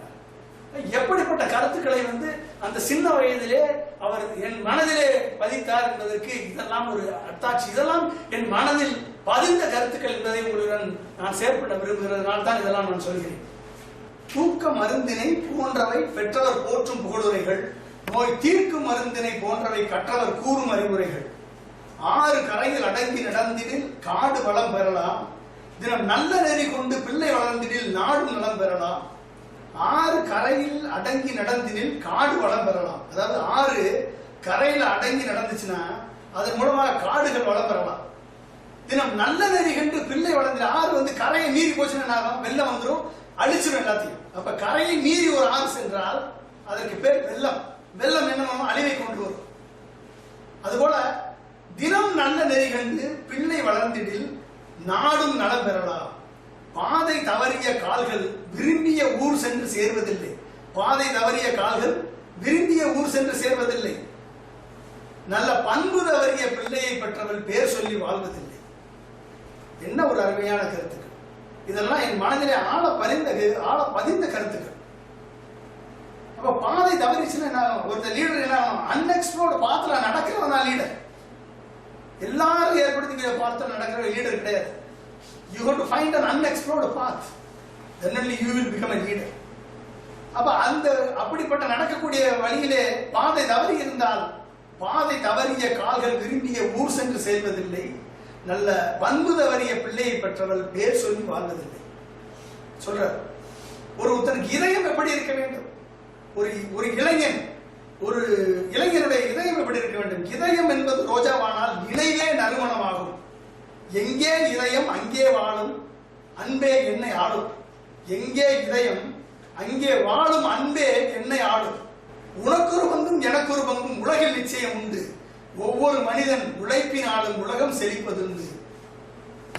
எப்படிப்பட்ட கருத்துக்களை வந்து அந்த சின்ன வயதிலே அவர் என் மனதிலே பதித்தார் என்பதற்கு இதெல்லாம் ஒரு அத்தாட்சி. இதெல்லாம் என் மனதில் பதிந்த கருத்துக்கள் என்பதை உங்களுடன் நான் செயற்பட விரும்புகிறதுனால தான் இதெல்லாம் நான் சொல்கிறேன். தூக்க மருந்தினை போன்றவை பெற்றவர் போற்றும் புகழுரைகள், நோய் தீர்க்கும் மருந்தினை போன்றவை கற்றவர் கூறும் அறிவுரைகள், ஆறு கரையில் அடங்கி நடந்திடில் காடு வளம் பெறலாம், தினம் நல்ல நெறி கொண்டு பிள்ளை வளர்ந்திடில் நாடும் நலம் பெறலாம். ஆறு கரையில் அடங்கி நடந்தினில் காடு வளம் பெறலாம். அதாவது ஆறு கரையில அடங்கி நடந்துச்சுன்னா அதன் மூலமாக காடுகள் வளம் பெறலாம். தினம் நல்ல நெறி கண்டு பிள்ளை வளர்ந்து ஆறு வந்து கரையை மீறி போச்சுன்னா வெள்ளம் வந்துடும், அழிச்சிடும் எல்லாத்தையும். அப்ப கரையை மீறி ஒரு ஆறு சென்றால் அதற்கு பேர் வெள்ளம். வெள்ளம் என்ன பண்ணும்? அழிவை கொண்டு வரும். அதுபோல தினம் நல்ல நெறி கண்டு பிள்ளை வளர்ந்திடில் நாடும் நலம் பெறலாம். பாதை தவறிய கால்கள் விரும்பிய ஊர் சென்று சேர்வதில்லை. பாதை தவறிய கால்கள் விரும்பிய ஊர் சென்று சேர்வதில்லை. நல்ல பண்பு தவறிய பிள்ளையை பெற்றவள் பேர் சொல்லி வாழ்வதில்லை. என்ன ஒரு அருமையான கருத்துக்கள்! இதெல்லாம் என் மனதிலே ஆழ பதிந்த கருத்துக்கள். அப்ப பாதை தவறிச்சுன்னா ஒருத்தர் லீடர் என்ன அன்எக்ஸ்ப்ளோர்டு பாத்துல நடக்கிறவன் தான் லீடர். எல்லாரும் ஏற்படுத்திக்கிற பாத்துல நடக்கிற லீடர் கிடையாது. You have to find an unexplored path. Then only you will become a leader. அப்ப அந்த அப்படிப்பட்ட நடக்கக்கூடிய வழியிலே பாதை தவறி இருந்தால் பாதை தவறிய கால்கள் விரும்பிய ஊர் சென்று சேர்வதில்லை. நல்ல பண்பு தவறிய பிள்ளையை பெற்றவள் பேர் சொல்லி வாழ்வதில்லை. சொல்ற ஒருத்தனுக்கு இதயம் எப்படி இருக்க வேண்டும்? ஒரு இளைஞனுடைய இதயம் எப்படி இருக்க வேண்டும்? இதயம் என்பது ரோஜாவானால் இணைவே நறுமணமாகும். எங்கே இதயம் அங்கே வாழும் அன்பே என்னை ஆளும். எங்கே இதயம் அங்கே வாழும் அன்பே என்னை ஆளும். உனக்கொரு பங்கும் எனக்கொரு பங்கும் உலகில் நிச்சயம் உண்டு. ஒவ்வொரு மனிதன் உழைப்பினாலும் உலகம் செழிப்பதுண்டு.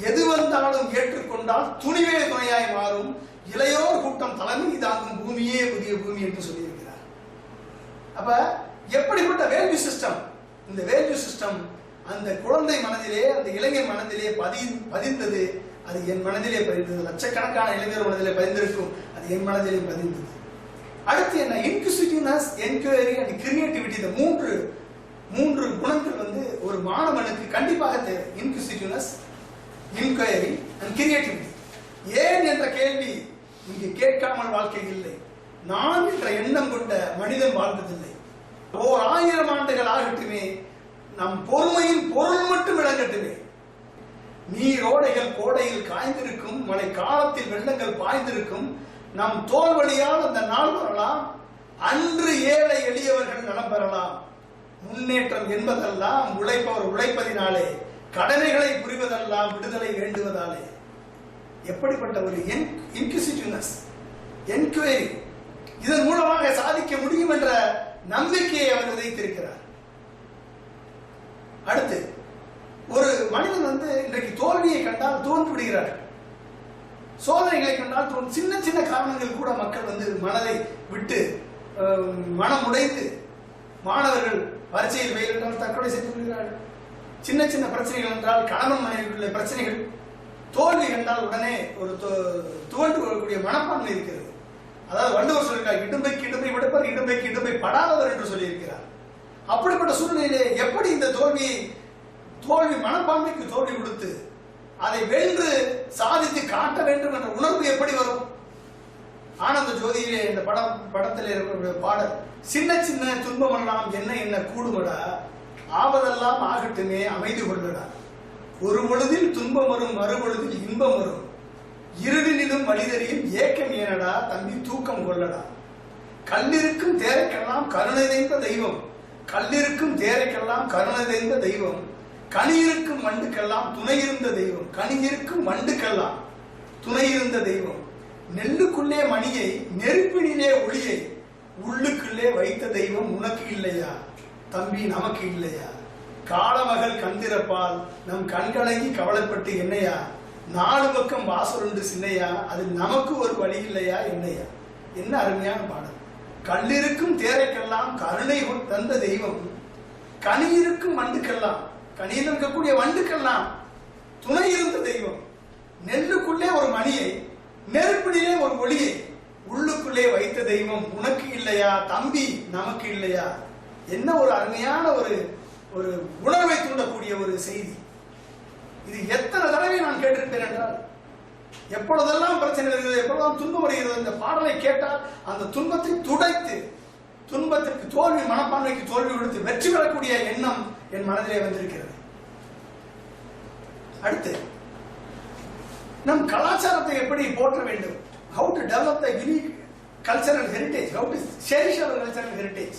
எது வந்தாலும் ஏற்றுக்கொண்டால் துணிவே துணையாய் மாறும். இளையோர் கூட்டம் தலைமை தாங்கும் பூமியே புதிய பூமி என்று சொல்லியிருக்கிறார். அப்ப எப்படிப்பட்ட வேல்யூ சிஸ்டம்! இந்த வேல்யூ சிஸ்டம் அந்த குழந்தை மனதிலே, அந்த இளைஞர் மனதிலே பதிந்தது. அது என் மனதிலே பதிந்தது. லட்சக்கணக்கான இளைஞர் மனதிலே பதிந்திருக்கும். அது என் மனதிலே பதிந்தது. அடுத்து என்ன? இன்குசிட்டிவ்னஸ், என்கொயரி அண்ட் கிரியேட்டிவிட்டி. இந்த மூன்று குணங்கள் வந்து ஒரு மாணவனுக்கு கண்டிப்பாக தேவை. இன்குசிட்டிவ்னஸ், என்கொயரி அண்ட் கிரியேட்டிவிட்டி. ஏன் என்ற கேள்வி இங்கு கேட்காமல் வாழ்க்கை இல்லை. நான் என்ற எண்ணம் கொண்ட மனிதன் வாழ்ந்ததில்லை. 1000 ஆண்டுகள் ஆகட்டுமே, நம் பொறுமையின் பொருள் மட்டும் விளங்கட்டுமே. நீரோடைகள் கோடையில் காய்ந்திருக்கும், மழை காலத்தில் வெள்ளங்கள் பாய்ந்திருக்கும். நம் தோல் வழியால் அந்த நாள் வரலாம். அன்று ஏழை எளியவர்கள் நலம் பெறலாம். முன்னேற்றம் என்பதெல்லாம் உழைப்பவர் உழைப்பதினாலே, கடமைகளை புரிவதெல்லாம் விடுதலை வேண்டுவதாலே. எப்படிப்பட்ட ஒரு இன்குசிட்டிவ்னஸ், என்கொயரி, இதன் மூலமாக சாதிக்க முடியும் என்ற நம்பிக்கையை அவர் விதைத்திருக்கிறார். அடுத்து ஒரு மனிதன் வந்து இன்றைக்கு தோல்வியை கண்டால் தோன்று விடுகிறார். சோதனைகளை கண்டால் சின்ன சின்ன காரணங்கள் கூட மக்கள் வந்து மனதை விட்டு மனம் உடைந்து, மாணவர்கள் பரீட்சையில் ஃபெயில் என்றால் தற்கொலை செய்து கொள்கிறார்கள். சின்ன சின்ன பிரச்சனைகள் என்றால் கணவன் மனைவிக்குள்ள பிரச்சனைகள், தோல்வி கண்டால் உடனே ஒரு துவண்டு கொள்ளக்கூடிய மனப்பான்மை இருக்கிறது. அதாவது வள்ளுவர் சொல்லியிருக்கார், இடும்பைக்கு இடும்பை விடுப்பர், இடும்பைக்கு இடும்பை படாதவர் என்று சொல்லியிருக்கிறார். அப்படிப்பட்ட சூழ்நிலையிலே எப்படி இந்த தோல்வி மனப்பான்மைக்கு தோல்வி கொடுத்து அதை வென்று சாதித்து காட்ட வேண்டும் என்ற உணர்வு எப்படி வரும்? ஆனந்த ஜோதியிலே இந்த படத்திலே இருக்கிற பாடல், சின்ன சின்ன துன்பமெல்லாம் என்ன என்ன கூடுமடா, ஆவதெல்லாம் ஆகட்டுமே அமைதி கொள்ளடா. ஒரு பொழுதில் துன்பம் வரும், மறுபொழுதில் இன்பம் வரும். இருளிலும் வழிதறியும் ஏக்கம் ஏனடா தம்பி தூக்கம் கொள்ளடா. கல்லிருக்கும் தேரைக்கெல்லாம் கருணை நிறைந்த தெய்வம், கல்லிருக்கும் தேரைக்கெல்லாம் கருணை நிறைந்த தெய்வம். கனியிருக்கும் வண்டுக்கெல்லாம் துணை இருந்த தெய்வம், கனியிருக்கும் வண்டுக்கெல்லாம் துணை இருந்த தெய்வம். நெல்லுக்குள்ளே மணியை, நெருப்பினிலே ஒளியை உள்ளுக்குள்ளே வைத்த தெய்வம் உனக்கு இல்லையா தம்பி, நமக்கு இல்லையா? காலமகள் கந்திரப்பால் நம் கண்கலங்கி கவலைப்பட்டு என்னையா, 4 பக்கம் வாசலுண்டு சின்னையா, அது நமக்கு ஒரு வழி இல்லையா என்னையா? என்ன அருமையான பாடல்! கல்லிருக்கும் தேரைக்கெல்லாம் கருணை தந்த தெய்வம், கனியிருக்கும் வண்டுக்கெல்லாம், கனியில் இருக்கக்கூடிய வண்டுக்கெல்லாம் துணை இருந்த தெய்வம். நெல்லுக்குள்ளே ஒரு மணியை, நெருப்பிலே ஒரு ஒளியை உள்ளுக்குள்ளே வைத்த தெய்வம் உனக்கு இல்லையா தம்பி, நமக்கு இல்லையா? என்ன ஒரு அருமையான ஒரு உணர்வை தூண்டக்கூடிய ஒரு செய்தி! இது எத்தனை தடவை நான் கேட்டிருப்பேன் என்றால், எப்பொழுதெல்லாம் பிரச்சனை இருக்கிறது, எப்பொழுதெல்லாம் துன்பம் வருகிறது, இந்த பாடலை கேட்டால் அந்த துன்பத்தை துடைத்து, துன்பத்திற்கு தோல்வி, மனப்பான்மைக்கு தோல்வி கொடுத்து வெற்றி பெறக்கூடிய எண்ணம் என் மனதிலே வந்திருக்கிறது. அடுத்து நம் கலாச்சாரத்தை எப்படி போற்ற வேண்டும்? How to develop the unique cultural heritage? How to cherish our cultural heritage?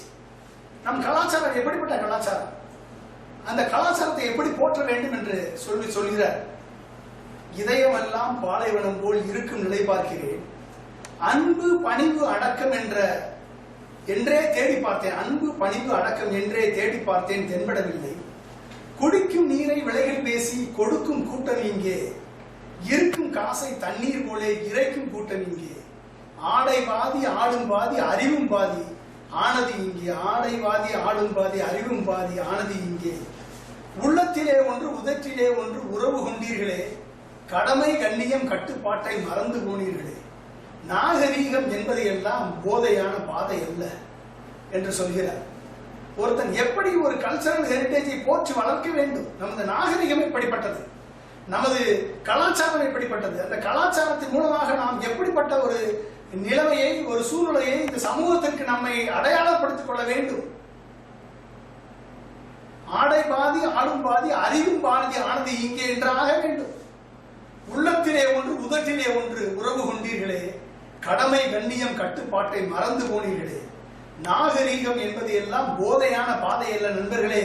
நம் கலாச்சாரம் எப்படிப்பட்ட கலாச்சாரம்? அந்த கலாச்சாரத்தை எப்படி போற்ற வேண்டும் என்று சொல்கிறார். இதயமெல்லாம் பாலைவனம் போல் இருக்கும் நிலை பார்க்கிறேன். அன்பு பணிவு அடக்கம் என்றே தேடி பார்த்தேன். அன்பு பணிவு அடக்கம் என்றே தேடி பார்த்தேன், தென்படவில்லை. குடிக்கும் நீரை விலைகள் பேசி கொடுக்கும் கூட்டம் இங்கே. இருக்கும் காசை தண்ணீர் போலே இறைக்கும் கூட்டம் இங்கே. ஆடை பாதி ஆடும் பாதி அறிவும் பாதி ஆனது இங்கே. ஆடை பாதி ஆடும் பாதி அறிவும் பாதி ஆனது இங்கே. உள்ளத்திலே ஒன்று உதற்றிலே ஒன்று உறவு கொண்டீர்களே. கடமை கண்ணியம் கட்டுப்பாட்டை மறந்து போனீர்களே. நாகரீகம் என்பதையெல்லாம் போதையான பாதை அல்ல என்று சொல்கிறார். ஒருத்தன் எப்படி ஒரு கல்ச்சரல் ஹெரிட்டேஜை போற்றி வளர்க்க வேண்டும்? நமது நாகரிகம் எப்படிப்பட்டது? நமது கலாச்சாரம் எப்படிப்பட்டது? அந்த கலாச்சாரத்தின் மூலமாக நாம் எப்படிப்பட்ட ஒரு நிலைமையை, ஒரு சூழ்நிலையை இந்த சமூகத்திற்கு நம்மை அடையாளப்படுத்திக் கொள்ள வேண்டும். ஆடை பாதி ஆடும் பாதி அறிவும் பாதி ஆனது இங்கே என்றாக வேண்டும். உள்ளத்திலே ஒன்று உதட்டிலே ஒன்று உறவு கொண்டீர்களே. கடமை கண்ணியம் கட்டுப்பாட்டை மறந்து போனீர்களே. நாகரீகம் என்பது எல்லாம் போதையான பாதை அல்ல நண்பர்களே.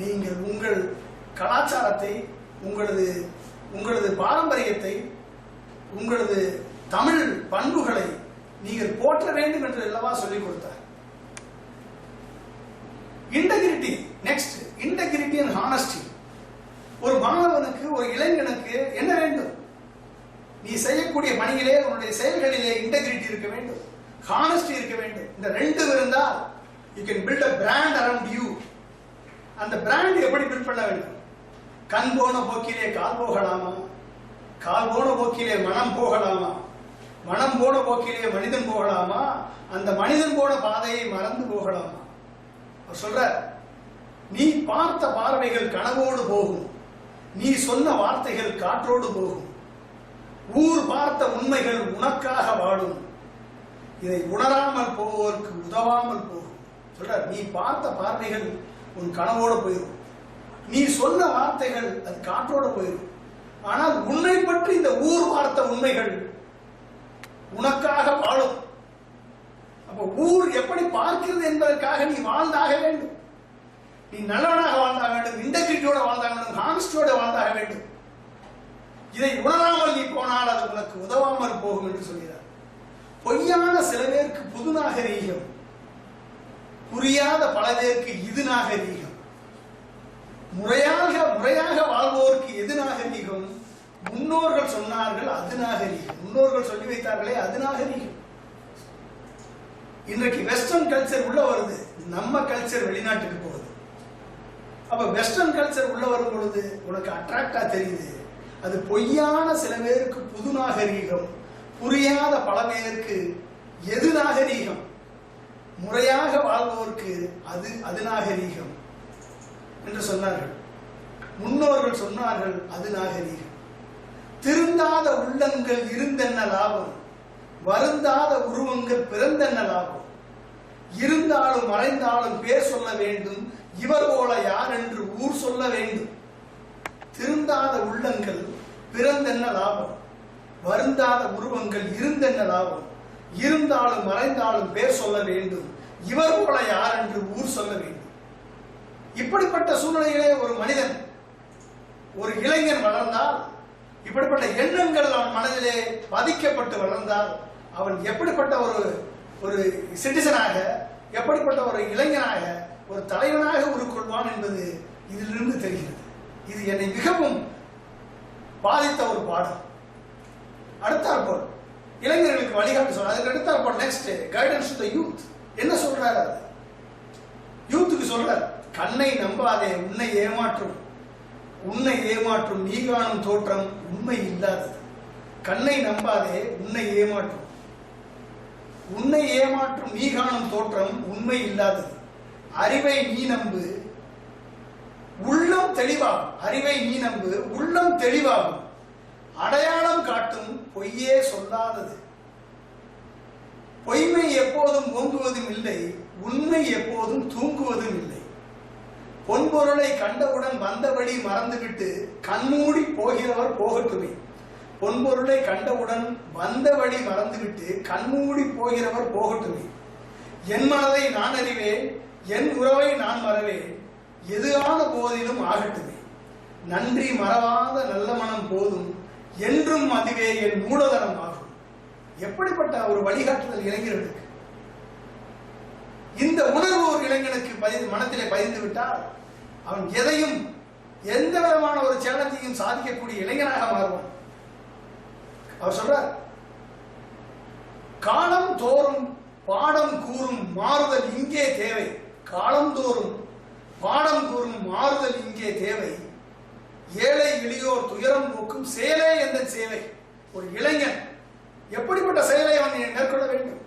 நீங்கள் உங்கள் கலாச்சாரத்தை, உங்களது பாரம்பரியத்தை, உங்களது தமிழ் பண்புகளை நீங்கள் போற்ற வேண்டும் என்று அல்லவா சொல்லிக் கொடுத்தார். Integrity. Next, integrity and honesty. ஒரு மாணவனுக்கு, ஒரு இளைஞனுக்கு என்ன வேண்டும்? நீ செய்யக்கூடிய பணியிலே, உன்னுடைய செயல்களிலே இன்டெகிரிட்டி இருக்க வேண்டும், ஹானஸ்டி இருக்க வேண்டும். இந்த ரெண்டு இருந்தால் you can build a brand around you. அந்த பிராண்ட் எப்படி பில்ட் பண்ண வேண்டும்? கண் போன போக்கிலே கால் போகலாமா? கால் போன போக்கிலே மனம் போகலாமா? மனம் போன போக்கிலே மனிதன் போகலாமா? அந்த மனிதன் போன பாதையை மறந்து போகலாமா? அவர் சொல்ற, நீ பார்த்த பார்வைகள் கனவோடு போகும், நீ சொன்ன வார்த்தைகள் காற்றோடு போகும், ஊர் பார்த்த உண்மைகள் உனக்காக வாடும், இதை உணராமல் போவோருக்கு உதவாமல் போகும். சொல்ற, நீ பார்த்த பார்வைகள் உன் கனவோடு போயிடும், நீ சொன்ன வார்த்தைகள் அது காற்றோடு போயிடும். ஆனால் உன்னை பற்றி இந்த ஊர் பார்த்த உண்மைகள் உனக்காக வாழும். அப்ப ஊர் எப்படி பார்க்கிறது என்பதற்காக நீ வாழ்ந்தாக வேண்டும். நீ நல்லவனாக வாழ்ந்தாக வேண்டும், இன்டெகிரிட்டியோட வாழ்ந்தாக வேண்டும், ஹானஸ்டியோட வாழ்ந்தாக வேண்டும். இதை உணராமல் நீ போனால் அது உனக்கு உதவாமல் போகும் என்று சொல்கிறார். பொய்யான சில பேருக்கு புது நாகரீகம், புரியாத பல பேருக்கு இது நாகரீகம். முறையாக வாழ்வோருக்கு எது நாகரீகம்? முன்னோர்கள் சொன்னார்கள் அது நாகரீகம். முன்னோர்கள் சொல்லி வைத்தார்களே அது நாகரீகம். இன்றைக்கு வெஸ்டர்ன் கல்ச்சர் உள்ள வருது, நம்ம கல்ச்சர் வெளிநாட்டுக்கு போகுது. அப்ப வெஸ்டர்ன் கல்ச்சர் உள்ள வரும் பொழுது உனக்கு அட்ராக்டா தெரியுது. அது பொய்யான சில பேருக்கு புது நாகரீகம், புரியாத பல பேருக்கு எது நாகரீகம்? முறையாக வாழ்வோருக்கு அது நாகரீகம் என்று சொன்னார்கள். முன்னோர்கள் சொன்னார்கள் அது நாகரீகம். திருந்தாத உள்ளங்கள் இருந்தென்ன லாபம், வருந்தாத உருவங்கள் பிறந்தென்ன லாபம். இருந்தாலும் மறைந்தாலும் பேர் சொல்ல வேண்டும், இவர் போல யார் என்று ஊர் சொல்ல வேண்டும். திருந்தாத உள்ளங்கள் பிறந்தென்ன லாபம், வருந்தாத உருவங்கள் இருந்தென்ன லாபம். இருந்தாலும் மறைந்தாலும் பேர் சொல்ல வேண்டும், இவர் போல யார் என்று ஊர் சொல்ல வேண்டும். இப்படிப்பட்ட சூழ்நிலையிலே ஒரு மனிதன், ஒரு இளைஞன் வளர்ந்தால், இப்படிப்பட்ட எண்ணங்கள் அவன் மனதிலே பதிக்கப்பட்டு வளர்ந்தால் அவன் எப்படிப்பட்ட ஒரு சிட்டிசனாக, எப்படிப்பட்ட ஒரு இளைஞனாக, ஒரு தலைவனாக உருக்கொள்வான் என்பது இதிலிருந்து தெரிகிறது. இது என்னை மிகவும் பாதித்த ஒரு பாடம். அடுத்தாற்போல் இளைஞர்களுக்கு வழிகாட்டு சொல்ற, அதுக்கு அடுத்தாற்போல் next guidance to the youth. என்ன சொல்றாரு? அது யூத்துக்கு சொல்றார், கண்ணை நம்பாதே உன்னை ஏமாற்றும், உன்னை ஏமாற்றும் நீ காணும் தோற்றம் உண்மை இல்லாதது. கண்ணை நம்பாதே உன்னை ஏமாற்றும், உன்னை ஏமாற்றும் நீ காணும் தோற்றம் உண்மை இல்லாதது. அறிவை நீ நம்பு, உள்ளம் தெளிவாகும். அறிவை நீ நம்பு, உள்ளம் தெளிவாகும். அடையாளம் காட்டும் பொய்யே சொல்லாதது. பொய்மை எப்போதும் ஓங்குவதும் இல்லை, உண்மை எப்போதும் தூங்குவதும் இல்லை. பொன்பொருளை கண்டவுடன் வந்தபடி மறந்துவிட்டு கண்மூடி போகிறவர் போகட்டுமே. பொன்பொருளை கண்டவுடன் வந்த வழி மறந்துவிட்டு கண்மூடி போகிறவர் போகட்டுமே. என் மனதை நான் அறிவேன், என் உறவை நான் மறவேன், எது ஆன போதிலும் ஆகட்டுமே. நன்றி மறவாத நல்ல மனம் போதும், என்றும் அதுவே என் மூலதனம் ஆகும். எப்படிப்பட்ட ஒரு வழிகாட்டுதல் இளைஞர்களுக்கு! இந்த உணர்வு ஒரு இளைஞனுக்கு மனத்திலே பதிந்து விட்டால் அவன் எதையும் எந்த விதமான ஒரு சேலத்தையும் சாதிக்கக்கூடிய இளைஞனாக மாறுவான். அவர் சொல்றார், காலம் தோறும் பாடம் கூறும் மாறுதல் இங்கே தேவை. காலம் தோறும் பாடம் கூறும் மாறுதல் இங்கே தேவை. ஏழை எளியோர் துயரம் போக்கும் செயலே எந்த சேவை. ஒரு இளைஞன் எப்படிப்பட்ட செயலை அவன் மேற்கொள்ள வேண்டும்?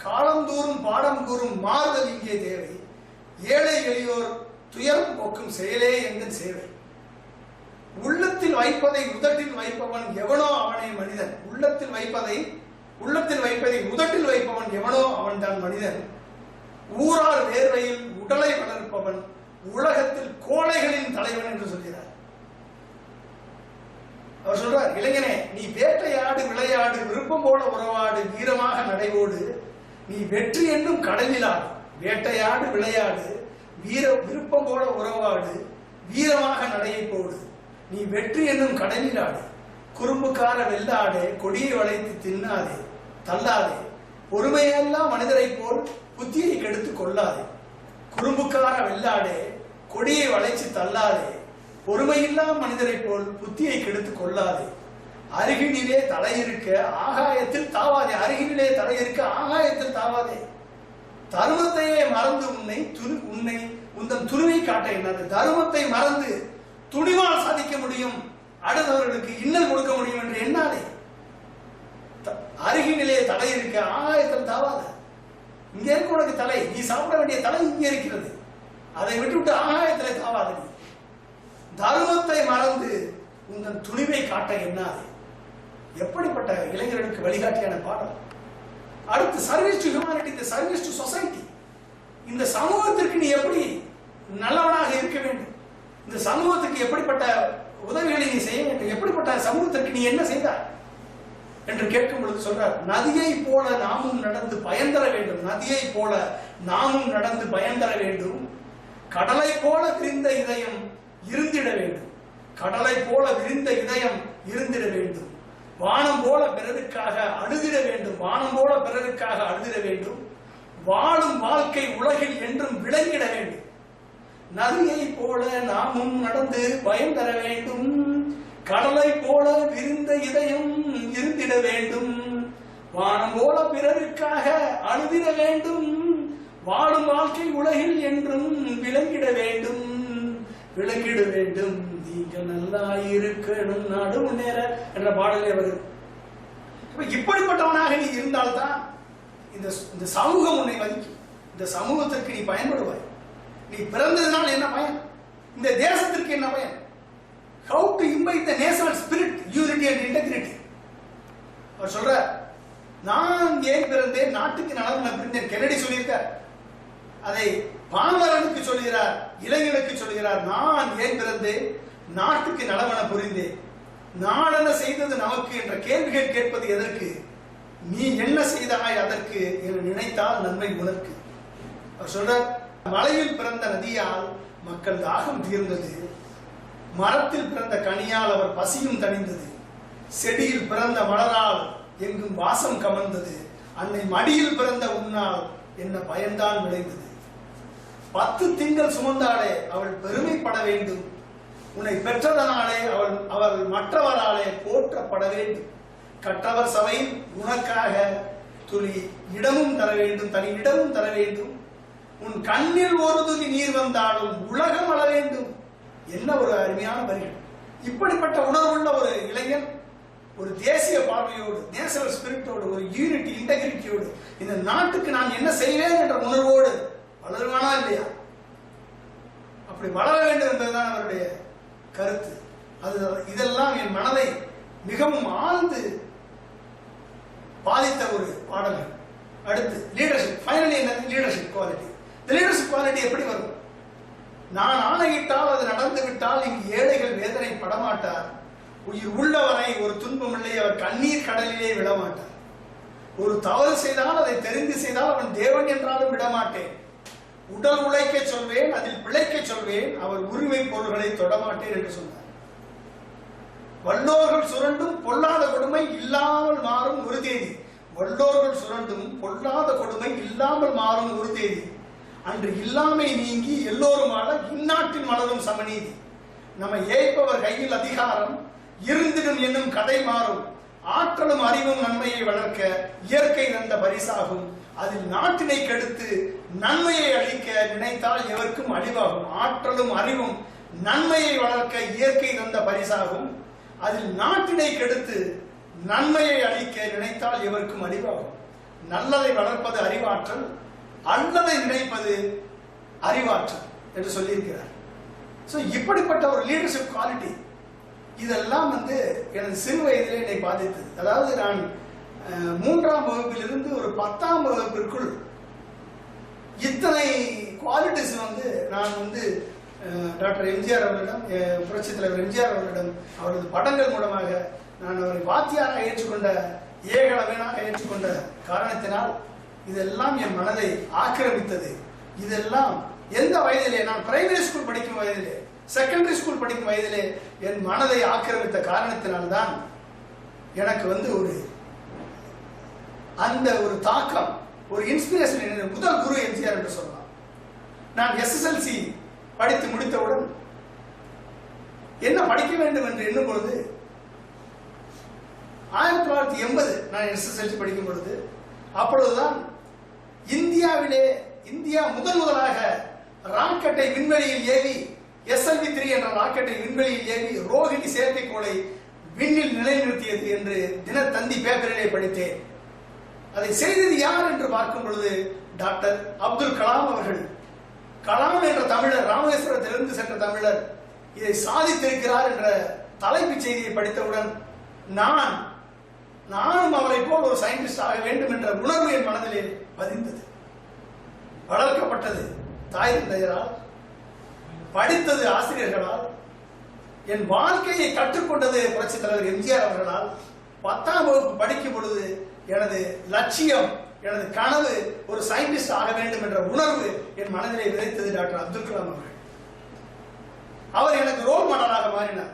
காலந்தோறும் பாடம் கூறும் மாறுதல் இங்கே தேவை. ஏழை எளியோர் துயரம் போக்கும் செயலே எந்த சேவை. உள்ளத்தில் வைப்பதை உதட்டில் வைப்பவன் எவனோ அவனே மனிதன். உள்ளத்தில் வைப்பதை உதட்டில் வைப்பவன் எவனோ அவன் தான் மனிதன். ஊரார் வேர்வையில் உடலை வளர்ப்பவன் உலகத்தில் கோழைகளின் தலைவன் என்று சொல்கிறார். அவர் சொல்றார், இளைஞனே, நீ வேட்டையாடு விளையாடு, விருப்பம் போல உறவாடு, வீரமாக நடைபோடு, நீ வெற்றி என்னும் கடலில் ஆடு. வேட்டையாடு விளையாடு, விருப்பம் போல உறவாடு, வீரமாக நடையை போடு, நீ வெற்றி என்னும் கடலில் ஆடு. குறும்புக்கார வெள்ளாடே, கொடியை வளைத்து தின்னாதே தள்ளாதே, பொறுமையெல்லாம் மனிதரை போல் புத்தியை கெடுத்து கொள்ளாதே. குறும்புக்கார வெள்ளாடே, கொடியை வளைச்சு தள்ளாதே, பொறுமையில்லா மனிதரை போல் புத்தியை கெடுத்து கொள்ளாதே. அருகினிலே தலை இருக்க ஆகாயத்தில் தாவாதே. அருகினிலே தலை இருக்க ஆகாயத்தில் தாவாதே. தருமத்தையே மறந்து உந்தன் துணிவை காட்ட என்னது? தருமத்தை மறந்து துணிவால் சாதிக்க முடியும், அடுத்தவர்களுக்கு இன்னல் கொடுக்க முடியும் என்று எண்ணாதே. அருகினிலே தலை இருக்க ஆகாயத்தில் தாவாத. இங்க இருக்க உனக்கு தலை, நீ சாப்பிட வேண்டிய தலை இங்கே இருக்கிறது, அதை விட்டுவிட்டு ஆகாயத்திலே தாவாத. நீ தர்மத்தை மறந்து உங்கள் துணிவை காட்ட எண்ணாது. எப்படிப்பட்ட இளைஞர்களுக்கு வழிகாட்டியான பாடம்! அடுத்து சர்வீஸ் டு ஹியூமனிட்டி, இந்த சர்வீஸ் டு சொசைட்டி. இந்த சமூகத்திற்கு நீ எப்படி நல்லவனாக இருக்க வேண்டும், இந்த சமூகத்துக்கு எப்படிப்பட்ட உதவிகளை நீ செய்ய வேண்டும், எப்படிப்பட்ட சமூகத்திற்கு நீ என்ன செய்தாய் என்று கேட்கும் பொழுது சொல்றார், நதியை போல நாமும் நடந்து பயன் தர வேண்டும். நதியை போல நாமும் நடந்து பயன் தர வேண்டும். கடலை போல விரிந்த இதயம் இருந்திட வேண்டும். கடலை போல விரிந்த இதயம் இருந்திட வேண்டும். வானம் போல பிறருக்காக அழுதிட வேண்டும். வானம் போல பிறருக்காக அழுதிட வேண்டும். வாழும் வாழ்க்கை உலகில் என்றும் விளங்கிட வேண்டும். நதியை போல நாமும் நடந்து பயன் தர வேண்டும். கடலை போல விரிந்த இதயம் இருந்திட வேண்டும். வானம் போல பிறருக்காக அழுதிட வேண்டும். வாழும் வாழ்க்கை உலகில் என்றும் விளங்கிட வேண்டும். விளங்கிட வேண்டும். நீங்கள் நல்லா இருக்கணும் நாடு முன்னேற என்ற பாடலே வரும். இப்படிப்பட்டவனாக நீ இருந்தால்தான் இந்த சமூகம் உன்னை மதிக்கும். இந்த சமூகத்திற்கு நீ பயன்படுவாய். நீ பிறந்ததுனால் என்ன பயன்? இந்த தேசத்திற்கு என்ன பயன்? How to imbibe the national spirit, unity and integrity. அவர் சொல்ற, நான் ஏன் பிறந்தேன், நாட்டுக்கு நலன் பிறந்தேன். கென்னடி சொல்லியிருக்கார். அதை பாமரனுக்கு சொல்கிறார், இளைஞனுக்கு சொல்கிறார். நான் ஏன் பிறந்தேன், நாட்டுக்கு நலவன புரிந்தேன். நாடென செய்தது நமக்கு என்ற கேள்விகள் கேட்பது எதற்கு? நீ என்ன செய்தாய் அதற்கு என நினைத்தால் நன்மை உனக்கு. அவர் சொல்றார், மலையில் பிறந்த நதியால் மக்கள் தாகம் தீர்ந்தது. மரத்தில் பிறந்த கனியால் அவர் பசியும் தணிந்தது. செடியில் பிறந்த மலரால் எங்கும் வாசம் கமர்ந்தது. அன்னை மடியில் பிறந்த உன்னால் என்ன பயன்தான் விளைந்தது. 10 திங்கள் சுமந்தாலே அவள் பெருமைப்பட வேண்டும். உன்னை பெற்றதனாலே அவள் மற்றவராலே போற்றப்பட வேண்டும். கற்றவர் சபை உனக்காக துளி இடமும் தர வேண்டும், தனி இடமும் தர வேண்டும். உன் கண்ணில் ஒரு துளி நீர் வந்தாலும் உலகம் அள வேண்டும். என்ன ஒரு அருமையான வரிகள்! இப்படிப்பட்ட உணர்வுள்ள ஒரு இளைஞன் ஒரு தேசிய பார்வையோடு, நேஷனல் ஸ்பிரிட்டோடு, ஒரு யூனிட்டி இன்டெகிரிட்டியோடு இந்த நாட்டுக்கு நான் என்ன செய்வேன் என்ற உணர்வோடு வளருவானா இல்லையா? அப்படி வளர வேண்டும் என்பதுதான் அவருடைய கருத்து. இதெல்லாம் என் மனதை மிகவும் ஆழ்ந்து பாதித்த ஒரு பாடல்கள். அடுத்து லீடர்ஷிப். ஃபைனலி என்ன? Leadership quality. இந்த லீடர்ஷிப் குவாலிட்டி எப்படி வரும்? நான் ஆணையிட்டால் அது நடந்து விட்டால் இங்கு ஏழைகள் வேதனை படமாட்டார். உயிர் உள்ளவரை ஒரு துன்பம் இவர் கண்ணீர் கடலிலே விடமாட்டார். ஒரு தவறு செய்தால் அதை தெரிந்து செய்தால் அவன் தேவன் என்றாலும் விடமாட்டேன். உடல் உழைக்க சொல்வேன், அதில் பிழைக்க சொல்வேன், அவர் உரிமை பொருள்களை தொடமாட்டேன் என்று சொன்னார். வல்லோர்கள் சுரண்டும் பொல்லாத கொடுமை இல்லாமல் மாறும் ஒரு தேதி. வல்லோர்கள் சுரண்டும் பொல்லாத கொடுமை இல்லாமல் மாறும் ஒரு தேதி. அன்று இல்லாமை நீங்கி எல்லோரும் வாழ இந்நாட்டில் மலரும் சமநீதி. நம்ம ஏய்ப்பவர் கையில் அதிகாரம் இருந்திடும் என்னும் கதை மாறும். ஆற்றலும் அறிவும் நன்மையை வளர்க்க இயற்கை தந்த பரிசாகும். அதில் நாட்டினை கெடுத்து நன்மையை அளிக்க நினைத்தால் எவருக்கும் அழிவாகும். ஆற்றலும் அறிவும் நன்மையை வளர்க்க இயற்கை தந்த பரிசாகும். அதில் நாட்டினை கெடுத்து நன்மையை அளிக்க நினைத்தால் எவருக்கும் அழிவாகும். நல்லதை வளர்ப்பது அறிவாற்றல், அல்லதை நினைப்பது அறிவாற்றல் என்று சொல்லியிருக்கிறார். ஸோ இப்படிப்பட்ட ஒரு லீடர்ஷிப் குவாலிட்டி இதெல்லாம் எனது சிறு வயதிலே என்னை பாதித்தது. அதாவது நான் 3ஆம் வகுப்பிலிருந்து ஒரு 10ஆம் வகுப்பிற்குள் இத்தனை குவாலிட்டிஸ் நான் டாக்டர் எம்ஜிஆர் அவர்களிடம், புரட்சித் தலைவர் எம்ஜிஆர் அவர்களிடம் அவரது படங்கள் மூலமாக நான் அவரை வாத்தியாராக ஏற்றுக்கொண்ட, ஏகலவனாக ஏற்றுக்கொண்ட காரணத்தினால் இதெல்லாம் என் மனதை ஆக்கிரமித்தது. இதெல்லாம் எந்த வயதிலே, நான் பிரைமரி ஸ்கூல் படிக்கும் வயதிலே, செகண்டரி ஸ்கூல் படிக்கும் வயதிலே என் மனதை ஆக்கிரமித்த காரணத்தினால்தான் எனக்கு ஒரு தாக்கம், ஒரு இன்ஸ்பிரேஷன். முதல் குரு எம்ஜிஆர் என்று சொல்லலாம். நான் SSLC படித்து முடித்தவுடன் என்ன படிக்க வேண்டும் என்று எண்ணும் பொழுது 1980 நான் SSLC படிக்கும் பொழுது, அப்பொழுதுதான் இந்தியா முதலாக ராக்கெட்டை விண்வெளியில் ஏவி, SLV-3 என்ற ராக்கெட்டை விண்வெளியில் ஏவி ரோஹிணி செயற்கைக்கோளை விண்ணில் நிலைநிறுத்தியது என்று தினத்தந்தி பேப்பரிலே படித்தேன். அதை செய்தது யார் என்று பார்க்கும் பொழுது டாக்டர் அப்துல் கலாம் அவர்கள். கலாம் என்ற தமிழர், ராமேஸ்வரத்திலிருந்து சென்ற தமிழர் இதை சாதித்திருக்கிறார் என்ற தலைப்புச் செய்தியை படித்தவுடன் நானும் அவரை போல் ஒரு சயின்டிஸ்ட் ஆக வேண்டும் என்ற உணர்வு என் மனதிலே பதிந்தது. வளர்க்கப்பட்டது தாய் தந்தையரால், படித்தது ஆசிரியர்களால், என் வாழ்க்கையை கற்றுக்கொண்டது புரட்சித் தலைவர் எம்ஜிஆர் அவர்களால். 10ஆம் வகுப்பு படிக்கும் பொழுது எனது லட்சியம், எனது கனவு ஒரு சயின்டிஸ்ட் ஆக வேண்டும் என்ற உணர்வு என் மனதிலே விதைத்தது டாக்டர் அப்துல் கலாம் அவர்கள். அவர் எனக்கு ரோல் மாடலாக மாறினார்.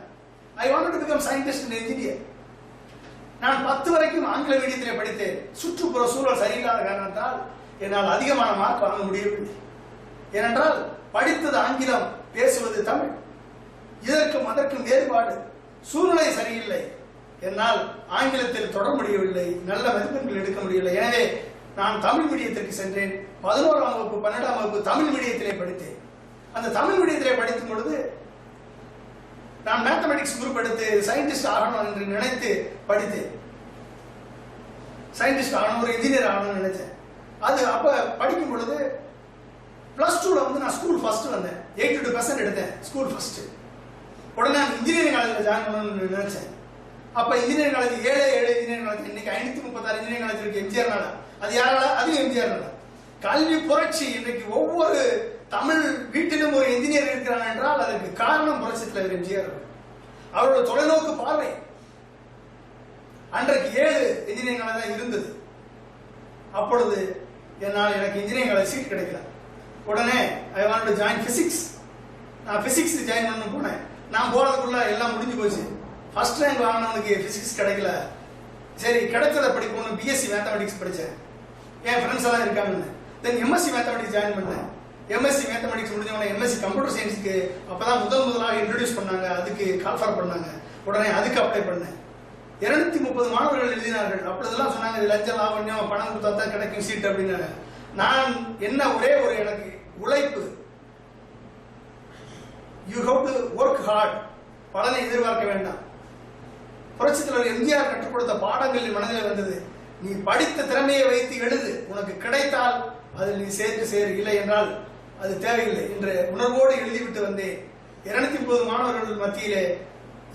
I wanted to become scientist and engineer. நான் 10 வரைக்கும் ஆங்கில மீடியத்திலே படித்தேன். சுற்றுப்புற சூழல் சரியில்லாத காரணத்தால் என்னால் அதிகமான மார்க் வாங்க முடியவில்லை. ஏனென்றால் படித்தது ஆங்கிலம், பேசுவது தமிழ். இதற்கும் அதற்கும் வேறுபாடு. சூழ்நிலை சரியில்லை, என்னால் ஆங்கிலத்தில் தொடர முடியவில்லை, நல்ல மதிப்பெண்கள் எடுக்க முடியவில்லை. எனவே நான் தமிழ் மீடியத்திற்கு சென்றேன். 11ஆம் வகுப்பு 12ஆம் வகுப்பு தமிழ் மீடியத்திலே படித்தேன். அந்த தமிழ் மீடியத்திலே படிக்கும் பொழுது நான் மேத்தமெட்டிக்ஸ் குரூப் எடுத்து சயின்டிஸ்ட் ஆகணும் என்று நினைத்து படித்தேன். சயின்டிஸ்ட் ஆகணும், ஒரு இன்ஜினியர் ஆகணும்னு நினைச்சேன். அது அப்ப படிக்கும் பொழுது +2ல நான் ஸ்கூல் ஃபர்ஸ்ட் வந்தேன். 82% எடுத்தேன், ஸ்கூல் ஃபர்ஸ்ட். உடனே நான் இன்ஜினியரிங் காலேஜில் ஜாயின் பண்ணணும்னு நினைச்சேன். அப்ப இன்ஜினியரிங் காலேஜ் 7 இன்ஜினியரிங் காலேஜ், இன்னைக்கு 536 இன்ஜினியரிங் காலேஜ் இருக்கு எம்ஜிஆர்னால. அது யாரால? அது எம்ஜிஆர்னால. கல்வி புரட்சி. இன்றைக்கு ஒவ்வொரு தமிழ் வீட்டிலும் ஒரு இன்ஜினியர் இருக்கிறான் என்றால் அதற்கு காரணம் புரட்சித் தலைவர் எம்ஜிஆர். அவரோட தொலைநோக்கு பார்வை. அன்றைக்கு 7 இன்ஜினியரிங் காலேஜ் தான் இருந்தது. அப்பொழுது எனக்கு இன்ஜினியரிங் காலேஜ் சீட் கிடைக்கல. உடனே I want to join physics. நான் பிசிக்ஸ் ஜாயின் பண்ண போனேன். நான் போறதுக்குள்ள எல்லாம் முடிஞ்சு போச்சு. ஃபர்ஸ்ட் ரேங்க் வாங்கினவனுக்கு பிசிக்ஸ் கிடைக்கல. சரி, கிடைச்சதை படிக்கணும். BSc மேத்தமெட்டிக்ஸ் படித்தேன். என் ஃப்ரெண்ட்ஸ் எல்லாம் இருக்காங்கன்னு. தென் MSc மேத்தமெட்டிக்ஸ் ஜாயின் பண்ணேன். MSc மேத்தமெட்டிக்ஸ் முடிஞ்சவன MSc கம்ப்யூட்டர் சயின்ஸுக்கு அப்பதான் முதலாக இன்ட்ரோடியூஸ் பண்ணாங்க. அதுக்கு கால்ஃபார் பண்ணாங்க. உடனே அதுக்கு அப்ளை பண்ணேன். 230 மாணவர்கள் எழுதினார்கள். அப்பொழுதெல்லாம் சொன்னாங்க, இது லஞ்சம் லாவண்யம், பணம் கொடுத்தா தான் கிடைக்கும் சீட் அப்படின்னு. நான் என்ன ஒரே ஒரு எனக்கு உழைப்பு. You have to work hard. பலனை எதிர்பார்க்க வேண்டாம். புரட்சித் தலைவர் எம்ஜிஆர் கற்றுக் கொடுத்த பாடங்கள் மனதில் வந்தது. நீ படித்த திறமையை வைத்து எழுது. உனக்கு கிடைத்தால் அதில் நீ சேரு, இல்லை என்றால் அது தேவையில்லை என்ற உணர்வோடு எழுதிவிட்டு வந்தேன். 230 மாணவர்கள் மத்தியிலே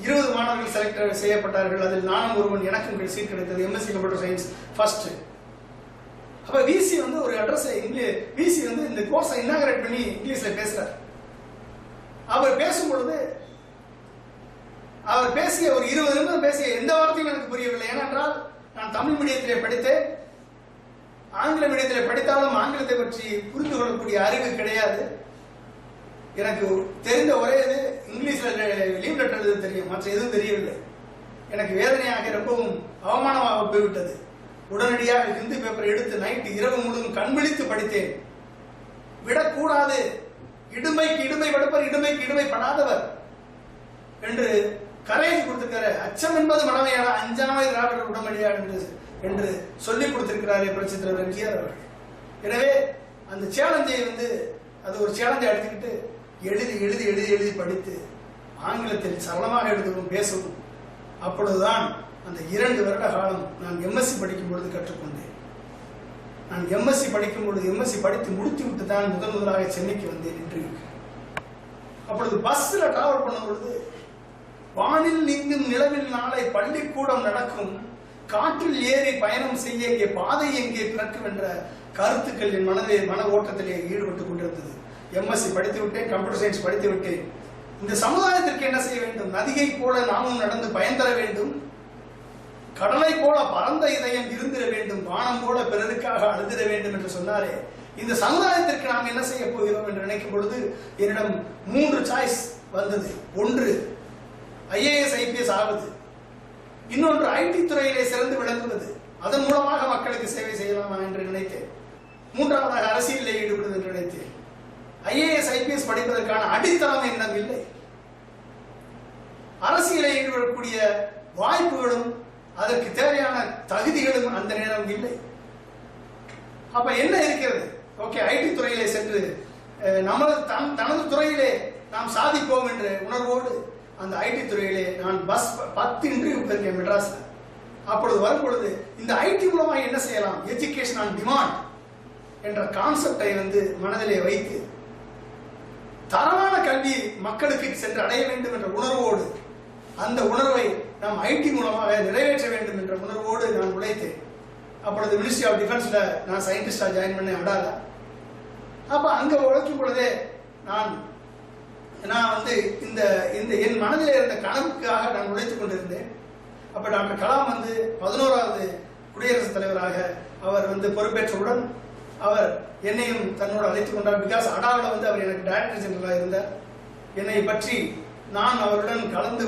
20 மாணவர்கள் செலக்ட் செய்யப்பட்டார்கள். அதில் நானும் ஒருவன். எனக்கும் சீட் கிடைத்தது. MSc computer science first. அப்ப VC ஒரு அட்ரஸ் VC இந்த கோர்ஸை இன்னாகரேட் பண்ணி இங்கிலீஷ்ல பேசுறார். அவர் பேசும் பொழுது அவர் பேசிய ஒரு 20 நிமிடம் பேசிய எந்த வார்த்தையும் எனக்கு புரியவில்லை. ஏனென்றால் நான் தமிழ் மீடியத்திலே படித்தேன். ஆங்கில மீடியத்திலே படித்தாலும் ஆங்கிலத்தை பற்றி புரிந்து கொள்ளக்கூடிய அறிவு கிடையாது. எனக்கு தெரிந்த ஒரே இது இங்கிலீஷ்ல லீவ் லெட்டர் எழுத தெரியும், மற்ற எதுவும் தெரியவில்லை. எனக்கு வேதனையாக ரொம்பவும் அவமானமாக போய்விட்டது. உடனடியாக ஹிந்தி பேப்பர் எடுத்து நைட்டு இரவு முழுவதும் கண்விழித்து படித்தேன். விடக்கூடாது, இடுமைக்கு இடுமை படுப்பர் இடுமைக்கு இடுமை படாதவர் என்று கரேஜ் கொடுத்திருக்காரு. அச்சம் என்பது மனமையாடா, அஞ்சாமை திராவிடர் உடம்படியா என்று சொல்லிக் கொடுத்திருக்கிறாரே புரட்சித் தலைவர் எம்ஜிஆர் அவர்கள். எனவே அந்த சேலஞ்சை அது ஒரு சேலஞ்சை எடுத்துக்கிட்டு எழுதி எழுதி எழுதி எழுதி படித்து ஆங்கிலத்தில் சரளமாக எழுதவும் பேசவும். அப்பொழுதுதான் அந்த 2 வருட காலம் நான் எம்எஸ்சி படிக்கும் பொழுது கற்றுக்கொண்டேன். நான் எம்எஸ்சி படிக்கும் பொழுது எம்எஸ்சி படித்து முடித்து விட்டு தான் முதலாக சென்னைக்கு வந்தேன் இன்டர்வியூக்கு. அப்பொழுது பஸ்ல டிராவல் பண்ணும் பொழுது வானில் நீங்கும் நிலவில் நாளை பள்ளிக்கூடம் நடக்கும், காற்றில் ஏறி பயணம் செய்ய இங்கே பாதை எங்கே பிறக்கும் என்ற கருத்துக்கள் என் மன ஓட்டத்திலே ஈடுபட்டுக் கொண்டிருந்தது. எம்எஸ்சி படித்து விட்டேன், கம்ப்யூட்டர் சயின்ஸ் படித்து விட்டேன். இந்த சமுதாயத்திற்கு என்ன செய்ய வேண்டும்? நதியை போல நாமும் நடந்து பயன் தர வேண்டும். கடலை போல பரந்த இதயம் இருந்திட வேண்டும். வானம் போல பிறருக்காக அழுதிட வேண்டும் என்று சொன்னாரே. இந்த சமுதாயத்திற்கு நாம் என்ன செய்ய போகிறோம் என்று நினைக்கும் பொழுது என்னிடம் 3 சாய்ஸ் வந்தது. ஒன்று IAS IPS ஆவது, இன்னொன்று ஐடி துறையிலே சிறந்து விளங்குவது, அதன் மூலமாக மக்களுக்கு சேவை செய்யலாமா என்று நினைத்தேன். மூன்றாவதாக அரசியலில் ஈடுபடுவது என்று நினைத்தேன். IAS IPS படிப்பதற்கான அடித்தளம் என்னிடம் இல்லை. அரசியலில் ஈடுபடக்கூடிய வாய்ப்புகளும் அதற்கு தேவையான தகுதிகளும் அந்த நேரம் இல்லை. அப்ப என்ன இருக்கிறது? ஓகே, ஐடி துறையிலே சென்று தனது துறையிலே நாம் சாதிப்போம் என்ற உணர்வோடு அந்த ஐடி துறையிலே நான் 10 இன்டர்வியூ போயிருக்கேன் மெட்ராஸ்ல. அப்பொழுது வரும்பொழுது இந்த ஐடி மூலமாக என்ன செய்யலாம், எஜுகேஷன் ஆன் டிமாண்ட் என்ற கான்செப்டை மனதிலே வைத்து தரமான கல்வி மக்களுக்கு சென்று அடைய வேண்டும் என்ற உணர்வோடு, அந்த உணர்வை நாம் ஐடி மூலமாக நிறைவேற்ற வேண்டும் என்ற உணர்வோடு நான் உழைத்தேன். அப்பொழுது மினிஸ்ட்ரி ஆஃப் டிஃபென்ஸ்ல நான் சயின்டிஸ்டா ஜாயின் பண்ணேன் அடால. அப்ப அங்க உழைக்கும் பொழுதே நான் இந்த என் மனதில் இருந்த கனவுக்காக நான் உழைத்துக் கொண்டிருந்தேன். அப்ப டாக்டர் கலாம் 11வது குடியரசுத் தலைவராக அவர் பொறுப்பேற்றவுடன் அவர் என்னையும் தன்னோடு அழைத்துக் கொண்டார். பிகாஸ் அடாவில் அவர் எனக்கு டைரக்டர் ஜெனரலாக இருந்தார். என்னை பற்றி நான் அவருடன் கலந்து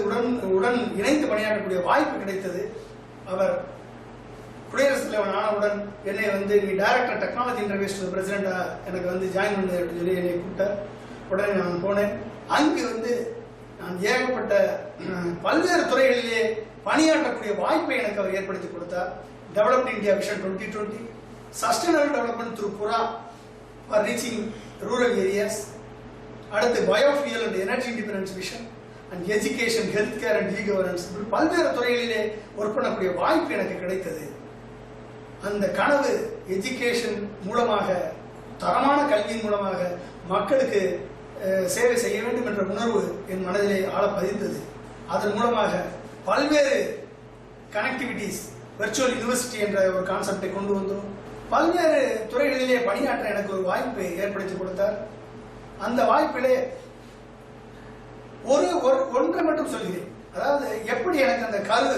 உடன் இணைந்து பணியாற்றக்கூடிய வாய்ப்பு கிடைத்தது. அவர் குடியரசுத் தலைவர் ஆனவுடன் என்னை நீ டைரக்டர் டெக்னாலஜி இன்டர்வியூஸ் பிரசிடண்டா எனக்கு ஜாயின் பண்ணு அப்படின்னு சொல்லி என்னை கூப்பிட்டார். உடனே நான் போனேன். அங்கு நான் ஏகப்பட்ட பல்வேறு துறைகளிலே பணியாற்றக்கூடிய வாய்ப்பை எனக்கு அவர் ஏற்படுத்தி கொடுத்தார். Developed India vision 2020, sustainable development through PURA for reaching rural areas, அடுத்து biofuel and energy independence vision and education, health care and e governance, பல்வேறு துறைகளிலே ஒர்க் பண்ணக்கூடிய வாய்ப்பு எனக்கு கிடைத்தது. அந்த கனவு எஜுகேஷன் மூலமாக, தரமான கல்வியின் மூலமாக மக்களுக்கு சேவை செய்ய வேண்டும் என்ற உணர்வு என் மனதிலே ஆழ பதிந்தது. அதன் மூலமாக பல்வேறு கனெக்டிவிட்டிஸ், வெர்ச்சுவல் யூனிவர்சிட்டி என்ற ஒரு கான்செப்டை கொண்டு வந்தோம். பல்வேறு துறைகளிலே பணியாற்ற எனக்கு ஒரு வாய்ப்பை ஏற்படுத்தி கொடுத்தார். அந்த வாய்ப்பிலே ஒன்றை மட்டும் சொல்கிறேன். அதாவது எப்படி எனக்கு அந்த கரு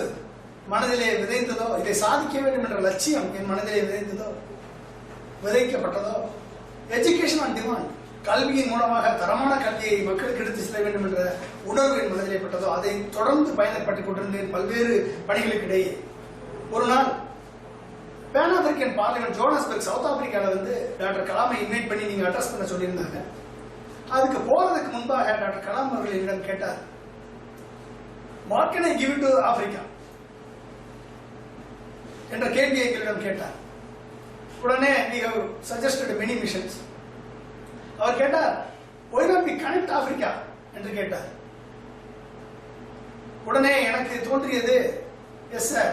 மனதிலே விதைந்ததோ, இதை சாதிக்க வேண்டும் என்ற லட்சியம் என் மனதிலே விதைக்கப்பட்டதோ, எஜுகேஷன் ஆன் டிமாண்ட், கல்வியின் மூலமாக தரமான கல்வியை மக்களுக்கு எடுத்து செல்ல வேண்டும் என்ற உணர்வு என் மனதிலே பட்டதோ, அதை தொடர்ந்து பயணப்பட்டுக் கொண்டிருந்தேன் பல்வேறு பணிகளுக்கு இடையே. ஒரு நாள் pan African parliament Johannesburg, south ஆப்பிரிக்காவில் டாக்டர் கலாமை இன்வைட் பண்ணி நீங்க அட்ரஸ் பண்ண சொல்லியிருந்தாங்க. அதுக்கு போறதுக்கு முன்பாக டாக்டர் கலாம் அவர்கள் என்னிடம் கேட்டார், what can I give to Africa என்ற கேள்வியை எங்களிடம் கேட்டார். உடனே we have suggested many missions. அவர் கேட்டார், why not we connect Africa என்று கேட்டார். உடனே எனக்கு தோன்றியது, yes sir,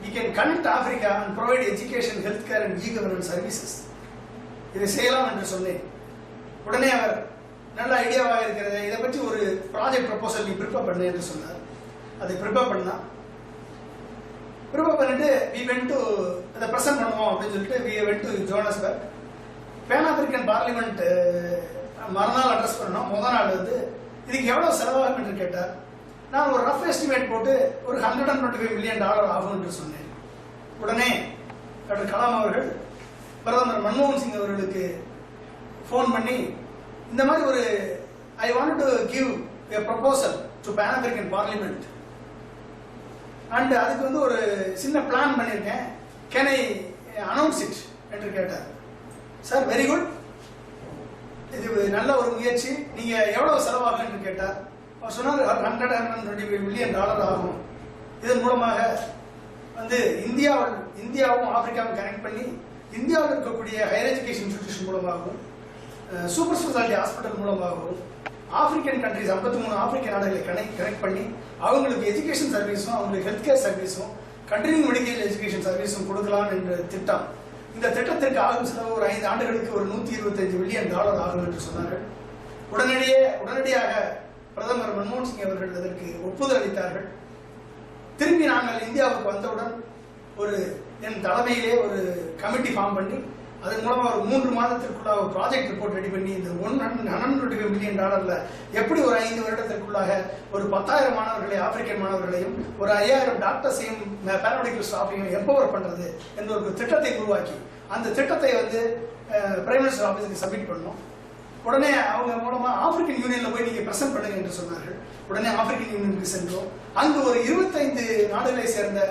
we can connect Africa and provide education, healthcare and e-governance services. இதை செய்யலாம் என்று சொன்னேன். உடனே அவர் நல்ல ஐடியாவாக இருக்கிறது, இதை பற்றி ஒரு ப்ராஜெக்ட் ப்ரொபோசல் நீ ப்ரிப்பேர் பண்ணு என்று சொன்னார். அதை ப்ரிப்பேர் பண்ணிட்டு we went to அதை பிரசன்ட் பண்ணுவோம் அப்படின்னு சொல்லிட்டு we went to Johannesburg. Pan African parliament மறுநாள் அட்ரஸ் பண்ணோம். முதல் நாள் இதுக்கு எவ்வளவு செலவாகும் என்று கேட்டார். நான் ஒரு ரஃப் எஸ்டிமேட் போட்டு ஒரு $125 மில்லியன் ஆகும் என்று சொன்னேன். உடனே டாக்டர் கலாம் அவர்கள் பிரதமர் மன்மோகன் சிங் அவர்களுக்கு ஃபோன் பண்ணி இந்த மாதிரி ஒரு I want to give a proposal to Pan African Parliament and அதுக்கு வந்து ஒரு சின்ன பிளான் பண்ணியிருக்கேன், கேன் ஐ அனௌன்ஸ் இட் என்று கேட்டார். சார் வெரி குட், இது நல்ல ஒரு முயற்சி, நீங்க எவ்வளவு செலவாகும் என்று கேட்டார். அவர் சொன்னார் $125 மில்லியன் ஆகும். இதன் மூலமாக வந்து இந்தியாவும் ஆப்பிரிக்காவும் கனெக்ட் பண்ணி இந்தியாவில் இருக்கக்கூடிய ஹையர் எஜுகேஷன் இன்ஸ்டிடியூஷன் மூலமாகவும் சூப்பர் ஸ்பெஷாலிட்டி ஹாஸ்பிட்டல் மூலமாகவும் ஆப்பிரிக்கன் கண்ட்ரிஸ் 53 ஆப்பிரிக்க நாடுகளை கனெக்ட் பண்ணி அவங்களுக்கு எஜுகேஷன் சர்வீஸும் அவங்களுக்கு ஹெல்த் கேர் சர்வீஸும் கண்டினியூ மெடிக்கல் எஜுகேஷன் சர்வீஸும் கொடுக்கலாம் என்ற திட்டம். இந்த திட்டத்திற்கு ஆகும் செலவு ஒரு 5 ஆண்டுகளுக்கு ஒரு $125 மில்லியன் ஆகும் என்று சொன்னார்கள். உடனடியாக பிரதமர் மன்மோகன் சிங் அவர்கள் அதற்கு ஒப்புதல் அளித்தார்கள். திரும்பி நாங்கள் இந்தியாவுக்கு வந்தவுடன் என் தலைமையிலே ஒரு கமிட்டி ஃபார்ம் பண்ணி அதன் மூலமா ஒரு 3 மாதத்திற்குள்ள ஒரு ப்ராஜெக்ட் ரிப்போர்ட் ரெடி பண்ணி இந்த $125 மில்லியன் எப்படி ஒரு 5 வருடத்திற்குள்ளாக ஒரு 10,000 மாணவர்களை ஆப்பிரிக்கன் மாணவர்களையும் ஒரு 5,000 டாக்டர்ஸையும் பேராமெடிக்கல் ஸ்டாஃபையும் எம்பவர் பண்றது என்ற ஒரு திட்டத்தை உருவாக்கி அந்த திட்டத்தை வந்து பிரைம் மினிஸ்டர் ஆபீஸுக்கு சப்மிட் பண்ணோம். உடனே அவங்க மூலமா ஆப்பிரிக்கன் யூனியன்ல போய் நீங்க பிரசன்ட் பண்ணுங்க என்று சொன்னார்கள். உடனே ஆப்பிரிக்கன் யூனியனுக்கு சென்றோம். அங்கு ஒரு 25 நாடுகளை சேர்ந்த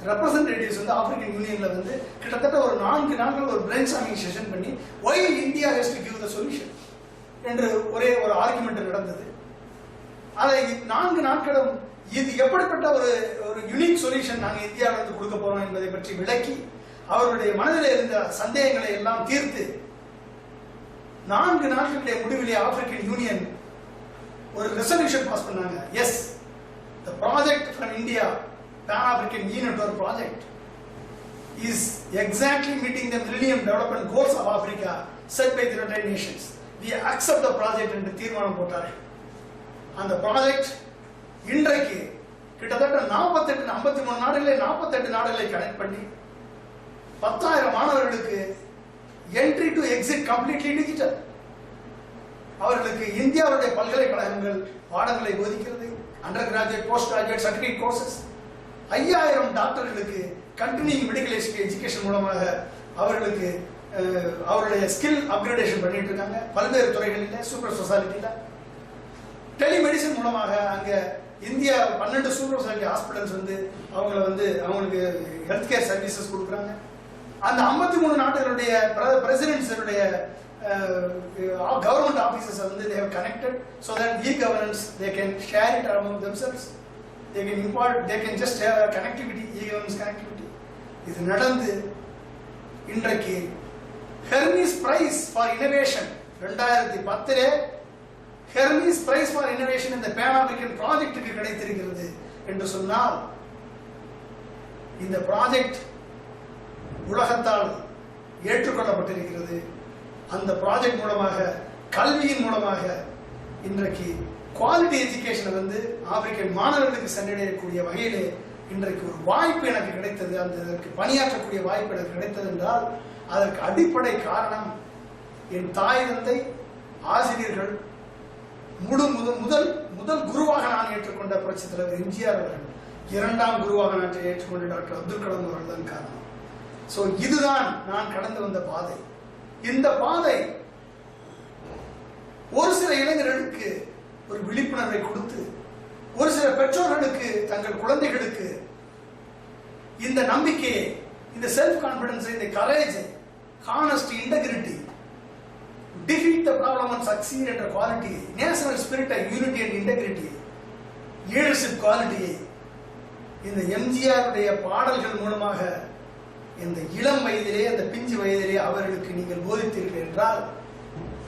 ரெப்ரசன்டேட்டிவ்ஸ் வந்து ஆப்பிரிக்கன் யூனியன்ல வந்து கிட்டத்தட்ட ஒரு 4 நாட்கள் ஒரு பிரெயின் ஸ்டார்மிங் செஷன் பண்ணி Y India has to give the solution என்று ஒரே ஒரு ஆர்குமெண்ட் நடந்தது. அதை 4 நாட்களும் இது எப்படிப்பட்ட ஒரு யூனிக் சொல்யூஷன் நாங்கள் இந்தியாவிலிருந்து கொடுக்க போறோம் என்பதை பற்றி விளக்கி அவருடைய மனதில் இருந்த சந்தேகங்களை எல்லாம் தீர்த்து 4 நாட்களுடைய முடிவிலே ஆப்பிரிக்கன் யூனியன் ஒரு ரெசல்யூஷன் பாஸ் பண்ணாங்க. Yes, the project from India Pan-African E-Network project is exactly meeting the Millennium Development Goals of Africa set by the United Nations. We accept the project என்று தீர்மானம் போட்டார்கள். அந்த ப்ராஜெக்ட் இன்றைக்கு கிட்டத்தட்ட 53 நாடுகளை 48 நாடுகளை கனெக்ட் பண்ணி 10,000 மாணவர்களுக்கு entry to exit completely digital. அவர்களுக்கு இந்தியாவுடைய பல்கலைக்கழகங்கள் பாடங்களை போதிக்கிறது. Undergraduate, postgraduate, certificate courses. 5,000 டாக்டர்களுக்கு கண்டினியூ மெடிக்கல் எஜுகேஷன் மூலமாக அவர்களுக்கு அவருடைய ஸ்கில் அப்கிரேடேஷன் பண்ணிட்டு இருக்காங்க பல்வேறு துறைகளில். சூப்பர் ஸ்பெஷாலிட்டியில டெலிமெடிசன் மூலமாக அங்க இந்தியா 12 சூப்பர் ஸ்பெஷாலிட்டி ஹாஸ்பிட்டல்ஸ் வந்து அவங்களுக்கு ஹெல்த் கேர் சர்வீசஸ் கொடுக்குறாங்க. அந்த 53 நாடுகளுடைய பிரசிடென்ட்ஸுடைய கவர்மெண்ட் ஆபீசஸ் வந்து they have connected so that e-governance they can share it among themselves. They can import, they can just have a connectivity, e-governance connectivity. இது நடந்து இன்றைக்கு Hermes prize for innovation 2010 Hermes prize for innovation இந்த pan African ப்ராஜெக்ட்டுக்கு கிடைத்திருக்கிறது என்று சொன்னால் இந்த project உலகத்தால் ஏற்றுக்கொள்ளப்பட்டிருக்கிறது. அந்த ப்ராஜெக்ட் மூலமாக கல்வியின் மூலமாக இன்றைக்கு குவாலிட்டி எஜுகேஷனை வந்து ஆப்பிரிக்கன் மாணவர்களுக்கு சென்றடையக்கூடிய வகையிலே இன்றைக்கு ஒரு வாய்ப்பு எனக்கு கிடைத்தது. அதற்கு பணியாற்றக்கூடிய வாய்ப்பு எனக்கு கிடைத்தது என்றால் அதற்கு அடிப்படை காரணம் என் தாய் தந்தை ஆசிரியர்கள் முதல் குருவாக நான் ஏற்றுக்கொண்ட புரட்சித் தலைவர் எம்ஜிஆர் அவர்கள், 2ஆம் குருவாக நான் ஏற்றுக்கொண்ட டாக்டர் அப்துல் கலாம் அவர்கள் தான் காரணம். சோ இதுதான் நான் கடந்து வந்த பாதை. இந்த பாதை ஒரு சில இளைஞர்களுக்கு ஒரு விழிப்புணர்வை கொடுத்து ஒரு சில பெற்றோர்களுக்கு தங்கள் குழந்தைகளுக்கு இந்த நம்பிக்கையை, இந்த செல்ஃப் கான்பிடன்ஸ், இந்த courage, honesty, integrity, defeat the problem and succeed என்ற quality, national spirit, unity and integrity, leadership குவாலிட்டியை இந்த எம்ஜிஆருடைய பாடல்கள் மூலமாக இந்த இளம் வயதிலே, அந்த பிஞ்சு வயதிலே அவர்களுக்கு நீங்கள் போதித்தீர்கள் என்றால்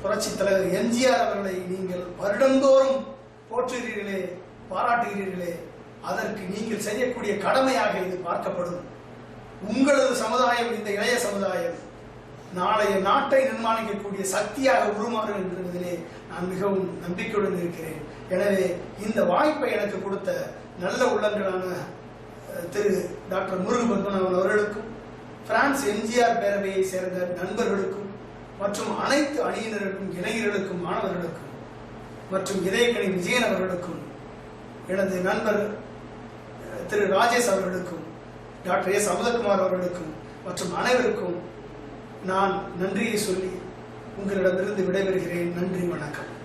புரட்சித் தலைவர் எம்ஜிஆர் அவர்களை நீங்கள் வருடந்தோறும் போற்றுகிறீர்களே, பாராட்டுகிறீர்களே, அதற்கு நீங்கள் செய்யக்கூடிய கடமையாக இது பார்க்கப்படும். உங்களது சமுதாயம், இந்த இளைய சமுதாயம் நாளைய நாட்டை நிர்மாணிக்கக்கூடிய சக்தியாக உருமாறும் என்பதிலே நான் மிகவும் நம்பிக்கையுடன் இருக்கிறேன். எனவே இந்த வாய்ப்பை எனக்கு கொடுத்த நல்ல உள்ளங்களான திரு டாக்டர் முருகு பத்மநாபன் அவர்களுக்கும், பிரான்ஸ் எம்ஜிஆர் பேரவையை சேர்ந்த நண்பர்களுக்கும் மற்றும் அனைத்து அணியினருக்கும், இளைஞர்களுக்கும், மாணவர்களுக்கும் மற்றும் இதயக்கணி விஜயன் அவர்களுக்கும் எனது நண்பர் திரு ராஜேஷ் அவர்களுக்கும் டாக்டர் எஸ் அமுதகுமார் அவர்களுக்கும் மற்றும் அனைவருக்கும் நான் நன்றியை சொல்லி உங்களிடமிருந்து விடைபெறுகிறேன். நன்றி, வணக்கம்.